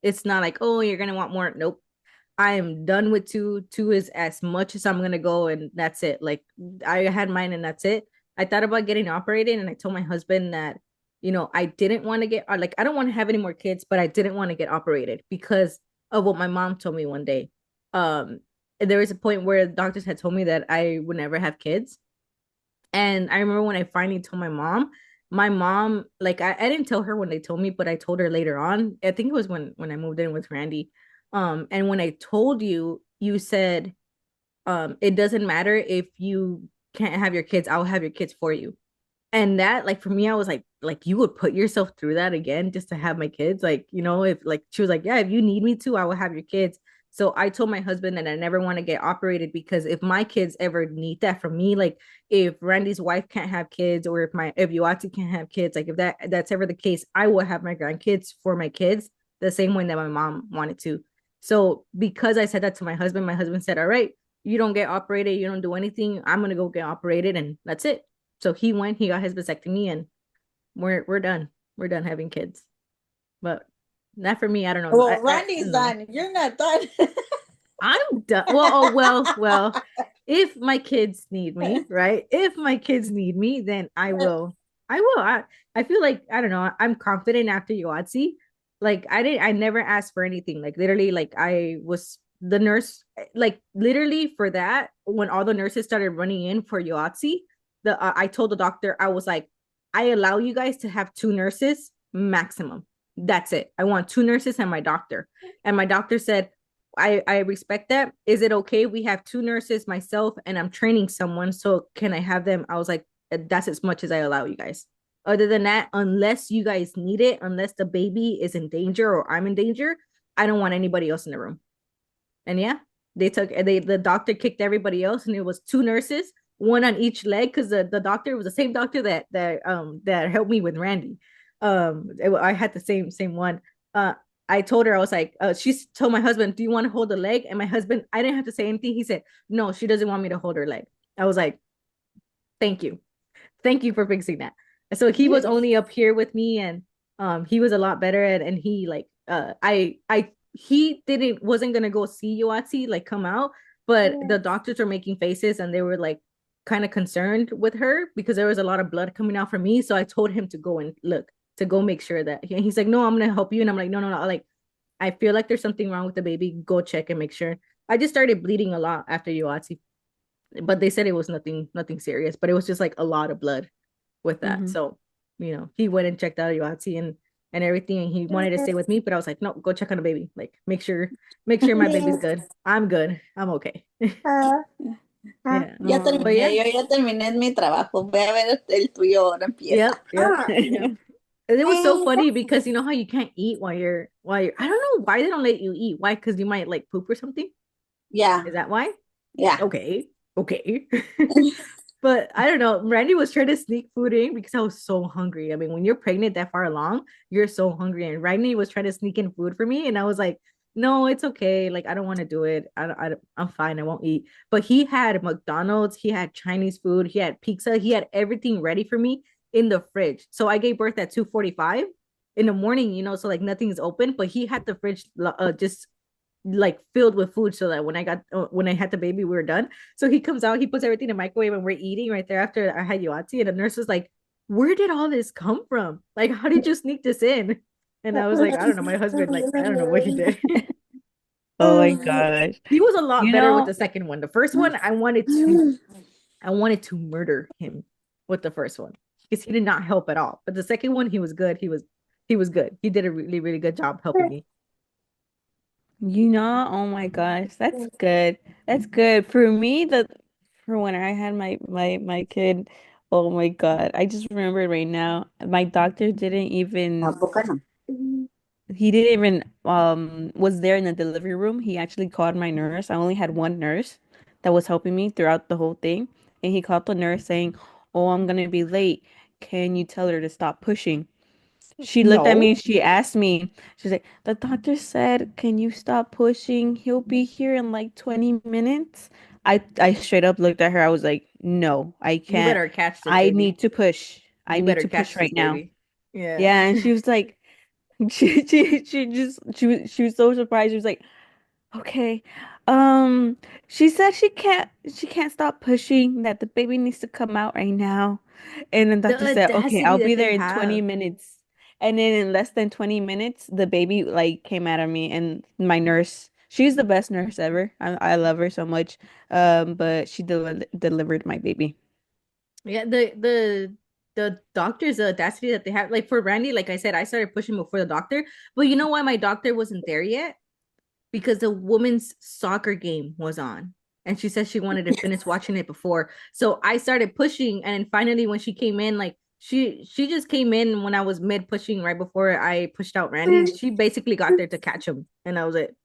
It's not like, oh, you're gonna want more. Nope. I am done with two. Two is as much as I'm gonna go, and that's it. Like I had mine, and that's it. I thought about getting operated, and I told my husband that, I didn't want to get like I don't want to have any more kids, but I didn't want to get operated because of what my mom told me one day. Um, there was a point where doctors had told me that I would never have kids, and I remember when I finally told my mom, like I didn't tell her when they told me, but I told her later on. I think it was when I moved in with Randy. And when I told you, you said, it doesn't matter if you can't have your kids, I'll have your kids for you. And that, like for me, I was like you would put yourself through that again just to have my kids. Like, if like she was like, yeah, if you need me to, I will have your kids. So I told my husband that I never want to get operated because if my kids ever need that from me, like if Randy's wife can't have kids or if Yuati can't have kids, like if that's ever the case, I will have my grandkids for my kids the same way that my mom wanted to. So because I said that to my husband said, all right, you don't get operated, you don't do anything, I'm gonna go get operated, and that's it. So he went, he got his vasectomy, and we're done. We're done having kids. But not for me. I don't know. Well, I Randy's don't know. done. You're not done. I'm done. Well, oh well. If my kids need me, right? If my kids need me, then I will. I will. I feel like I don't know. I'm confident after Yoatzi. Like I never asked for anything. Like literally, like I was the nurse. Like literally for that, when all the nurses started running in for Yoatzi, I told the doctor I was like, I allow you guys to have two nurses maximum. That's it. I want two nurses and my doctor. And my doctor said, I respect that. Is it okay? We have two nurses, myself, and I'm training someone. So can I have them? I was like, that's as much as I allow you guys. Other than that, unless you guys need it, unless the baby is in danger or I'm in danger, I don't want anybody else in the room. And yeah, the doctor kicked everybody else, and it was two nurses, one on each leg, because the doctor was the same doctor that helped me with Randy. I had the same one. I told her, I was like, she told my husband, do you want to hold the leg? And my husband, I didn't have to say anything. He said, no, she doesn't want me to hold her leg. I was like, thank you. Thank you for fixing that. So he was only up here with me, and he was a lot better and he like I he didn't wasn't gonna go see Yoatzi like come out, but the doctors were making faces and they were like kind of concerned with her because there was a lot of blood coming out from me. So I told him to go and look, to go make sure that he's like, no, I'm gonna help you. And I'm like, no, no, no, like I feel like there's something wrong with the baby. Go check and make sure. I just started bleeding a lot after Yoatzi, but they said it was nothing serious, but it was just like a lot of blood with that. Hmm. So, he went and checked out Yoatzi and everything, and he wanted to stay with me, but I was like, no, go check on the baby. Like, make sure my baby's good. I'm good. I'm okay. Yeah. Ya Oh. But yeah. terminé, yo ya terminé mi trabajo. Voy a ver el tuyo ahora empieza. Yep. Yep. Yep. And it was so funny because you know how you can't eat while you're I don't know why they don't let you eat. Why? Because you might like poop or something. Ya, Is that why? ya. Okay. Okay. But I don't know. Randy was trying to sneak food in because I was so hungry. I mean, when you're pregnant that far along, you're so hungry. And Randy was trying to sneak in food for me, and I was like, "No, it's okay. Like, I don't want to do it. I'm fine. I won't eat." But he had McDonald's, he had Chinese food, he had pizza, he had everything ready for me in the fridge. So I gave birth at 2:45 in the morning. So like nothing's open, but he had the fridge just like filled with food so that when I had the baby, we were done. So he comes out, he puts everything in the microwave, and we're eating right there after I had Yoatzi. And the nurse was like, "Where did all this come from? Like, how did you sneak this in?" And I was like, "I don't know." My husband, like, I don't know what he did. Oh my gosh. He was a lot You better with know, the second one. The first one, I wanted to murder him with the first one because he did not help at all. But the second one, he was good. He was good. He did a really, really good job helping me. oh my gosh, that's good. That's good. For when I had my kid, oh my God. I just remembered right now, my doctor didn't even Tampoco no. he didn't even was there in the delivery room. He actually called my nurse. I only had one nurse that was helping me throughout the whole thing. And he called the nurse saying, "Oh, I'm gonna be late. Can you tell her to stop pushing?" She looked at me No, and she asked me, she's like, "The doctor said, can you stop pushing? He'll be here in like 20 minutes." I straight up looked at her. I was like, "No, I you can't. better catch this I baby. need to push. I You need better to push catch this right now." baby. Yeah. Yeah, and she was like, she was so surprised. She was like, "Okay. Um, she said she can't stop pushing, that the baby needs to come out right now." And the The doctor said, "Okay, I'll audacity be that there they in 20 have. minutes." And then in less than 20 minutes, the baby like came out of me, and my nurse, she's the best nurse ever. I love her so much. But she delivered my baby. Yeah, the doctors, the audacity that they have. Like for Randy, like I said, I started pushing before the doctor. But you know why my doctor wasn't there yet? Because the women's soccer game was on. And she said she wanted to finish watching it before. So I started pushing. And then finally when she came in, like she just came in when I was mid pushing right before I pushed out Randy. She basically got there to catch him. And I was it.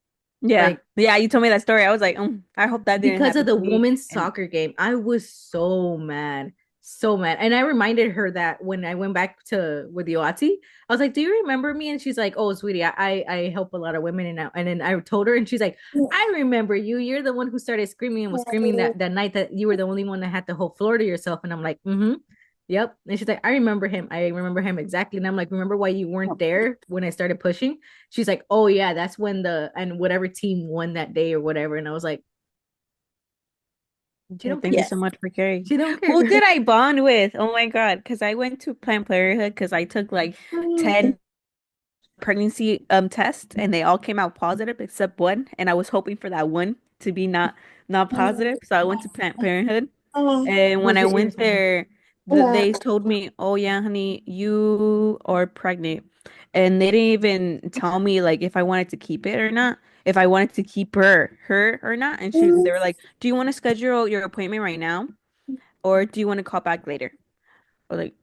Yeah. Like Yeah, you told me that story. I was like, I hope that didn't because of happen the to me." women's And soccer game. I was so mad, so mad. And I reminded her that when I went back to with Yoati, I was like, "Do you remember me?" And she's like, "Oh, sweetie, I help a lot of women." And then I told her, and she's like, "I remember you. You're the one who started screaming and was screaming that night that you were the only one that had the whole floor to yourself." And I'm like, "Mm-hmm." Yep. And she's like, I remember him. I remember him exactly. And I'm like, remember why you weren't there when I started pushing? She's like, oh yeah, that's when whatever team won that day or whatever. And I was like, she okay, don't thank you care. so Yes. much for caring. She don't Who care. did I bond with? Oh my God, because I went to Planned Parenthood because I took like 10 pregnancy tests and they all came out positive except one, and I was hoping for that one to be not positive. So I went to Planned Parenthood, and when Was I it your went turn? there, they told me, "Oh yeah, honey, you are pregnant." And they didn't even tell me like if I wanted to keep it or not, if I wanted to keep her or not. And they were like, "Do you want to schedule your appointment right now, or do you want to call back later?" I was like,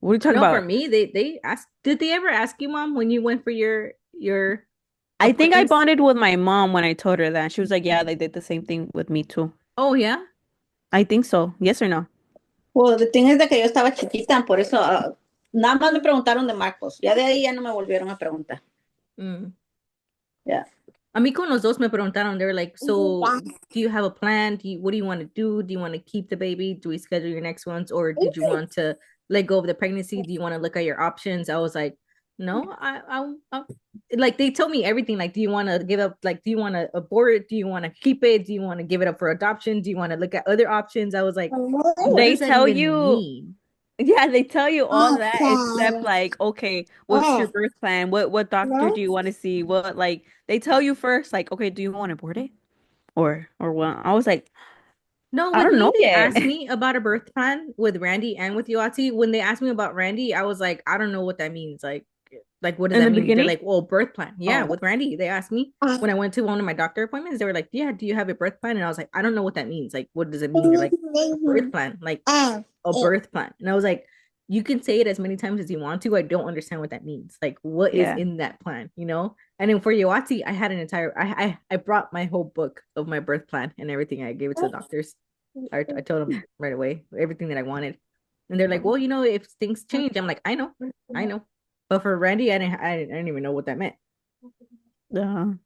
"What are you talking No, for about?" me, they asked. Did they ever ask you, mom, when you went for your I think I appointments? bonded with my mom when I told her that. She was like, "Yeah, they did the same thing with me too." Oh yeah. I think so. Yes or no? Well, the thing es de que yo estaba chiquita, por eso nada más me preguntaron de Marcos. Ya de ahí ya no me volvieron a preguntar. Mm. Yeah. A mí con los dos me preguntaron, they were like, so do you have a plan? What do you want to do? Do you want to keep the baby? Do we schedule your next ones? Or did you want to let go of the pregnancy? Do you want to look at your options? I was like, no, I like they told me everything. Like, do you want to give up? Like, do you want to abort it? Do you want to keep it? Do you want to give it up for adoption? Do you want to look at other options? I was like, what They does that tell even you, mean? yeah, they tell you all that except like, okay, what's your birth plan? What doctor do you want to see? What like they tell you first, like, okay, do you want to abort it or what? I was like, No, I with don't me, know they yet. asked me about a birth plan with Randy and with Yoati. When they asked me about Randy, I was like, I don't know what that means. Like what does In the that mean? They're beginning. like, well, birth plan. Yeah, Oh, with Randy, they asked me when I went to one of my doctor appointments. They were like, yeah, do you have a birth plan? And I was like, I don't know what that means. Like, what does it mean? They're like, a birth plan, like a birth plan. And I was like, you can say it as many times as you want to. I don't understand what that means. Like, what is yeah. in that plan? You know? And then for Yoati, I had an entire I brought my whole book of my birth plan and everything. I gave it to the doctors. I told them right away everything that I wanted. And they're like, well, if things change, I'm like, I know. But for Randy, I didn't even know what that meant.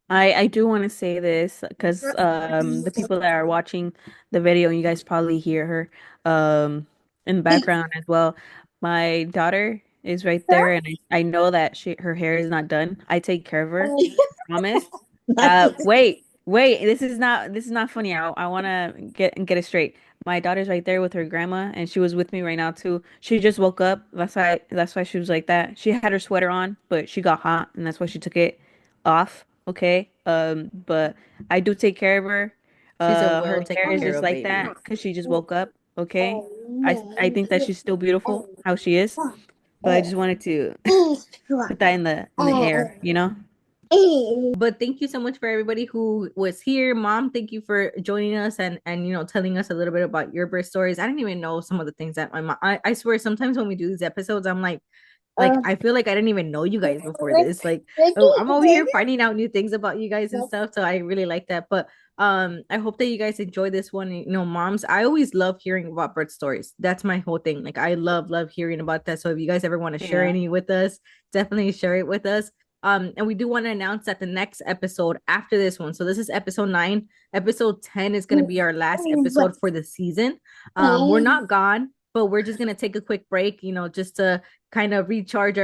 I do want to say this because the people that are watching the video, you guys probably hear her in the background as well. My daughter is right there, and I know that her hair is not done. I take care of her, promise. Wait, this is not funny. I want to get it straight. My daughter's right there with her grandma, and she was with me right now too. She just woke up. That's why she was like that. She had her sweater on, but she got hot, and that's why she took it off. Okay. But I do take care of her. She's a Her well hair taken is care just of like baby. that because she just woke up. Okay. I think that she's still beautiful how she is, but I just wanted to put that in the air, you know? But thank you so much for everybody who was here. Mom, thank you for joining us and telling us a little bit about your birth stories. I didn't even know some of the things that my mom. I swear sometimes when we do these episodes, I'm like I feel like I didn't even know you guys before this. Like, oh, I'm over here finding out new things about you guys and stuff. So I really like that. But I hope that you guys enjoy this one. Moms, I always love hearing about birth stories. That's my whole thing. Like, I love hearing about that. So if you guys ever want to share Yeah. any with us, definitely share it with us. And we do want to announce that the next episode after this one, so this is episode 9, episode 10 is going to be our last episode for the season. We're not gone, but we're just going to take a quick break, just to kind of recharge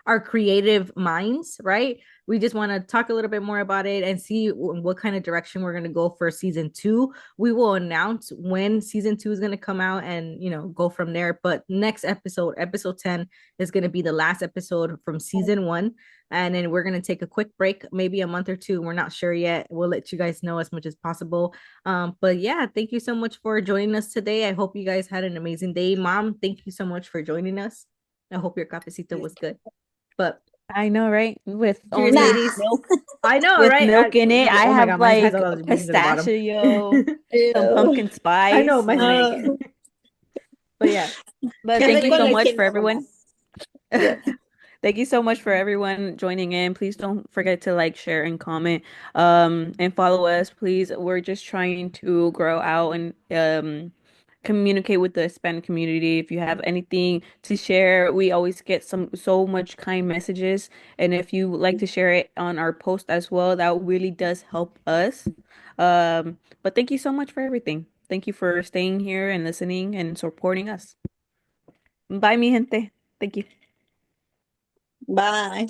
our creative minds, right? We just want to talk a little bit more about it and see what kind of direction we're going to go for season 2. We will announce when season 2 is going to come out and, go from there. But next episode 10, is going to be the last episode from season 1. And then we're going to take a quick break, maybe a month or two. We're not sure yet. We'll let you guys know as much as possible. But yeah, thank you so much for joining us today. I hope you guys had an amazing day. Mom, thank you so much for joining us. I hope your cafecito was good. But I know, right? With cheers, Nah. only ladies. milk, I know, with right? milk in it. I Oh my have God, mine has like all those beans in the bottom. pistachio, some Ew. pumpkin I know, spice, mine's like, big. But yeah, but Qué thank you rico so le much dije for nada everyone. más. Yeah. Thank you so much for everyone joining in. Please don't forget to like, share, and comment, and follow us, please. We're just trying to grow out and communicate with the Hispanic community. If you have anything to share, we always get so much kind messages, and if you would like to share it on our post as well, that really does help us. But thank you so much for everything. Thank you for staying here and listening and supporting us. Bye, mi gente. Thank you. Bye.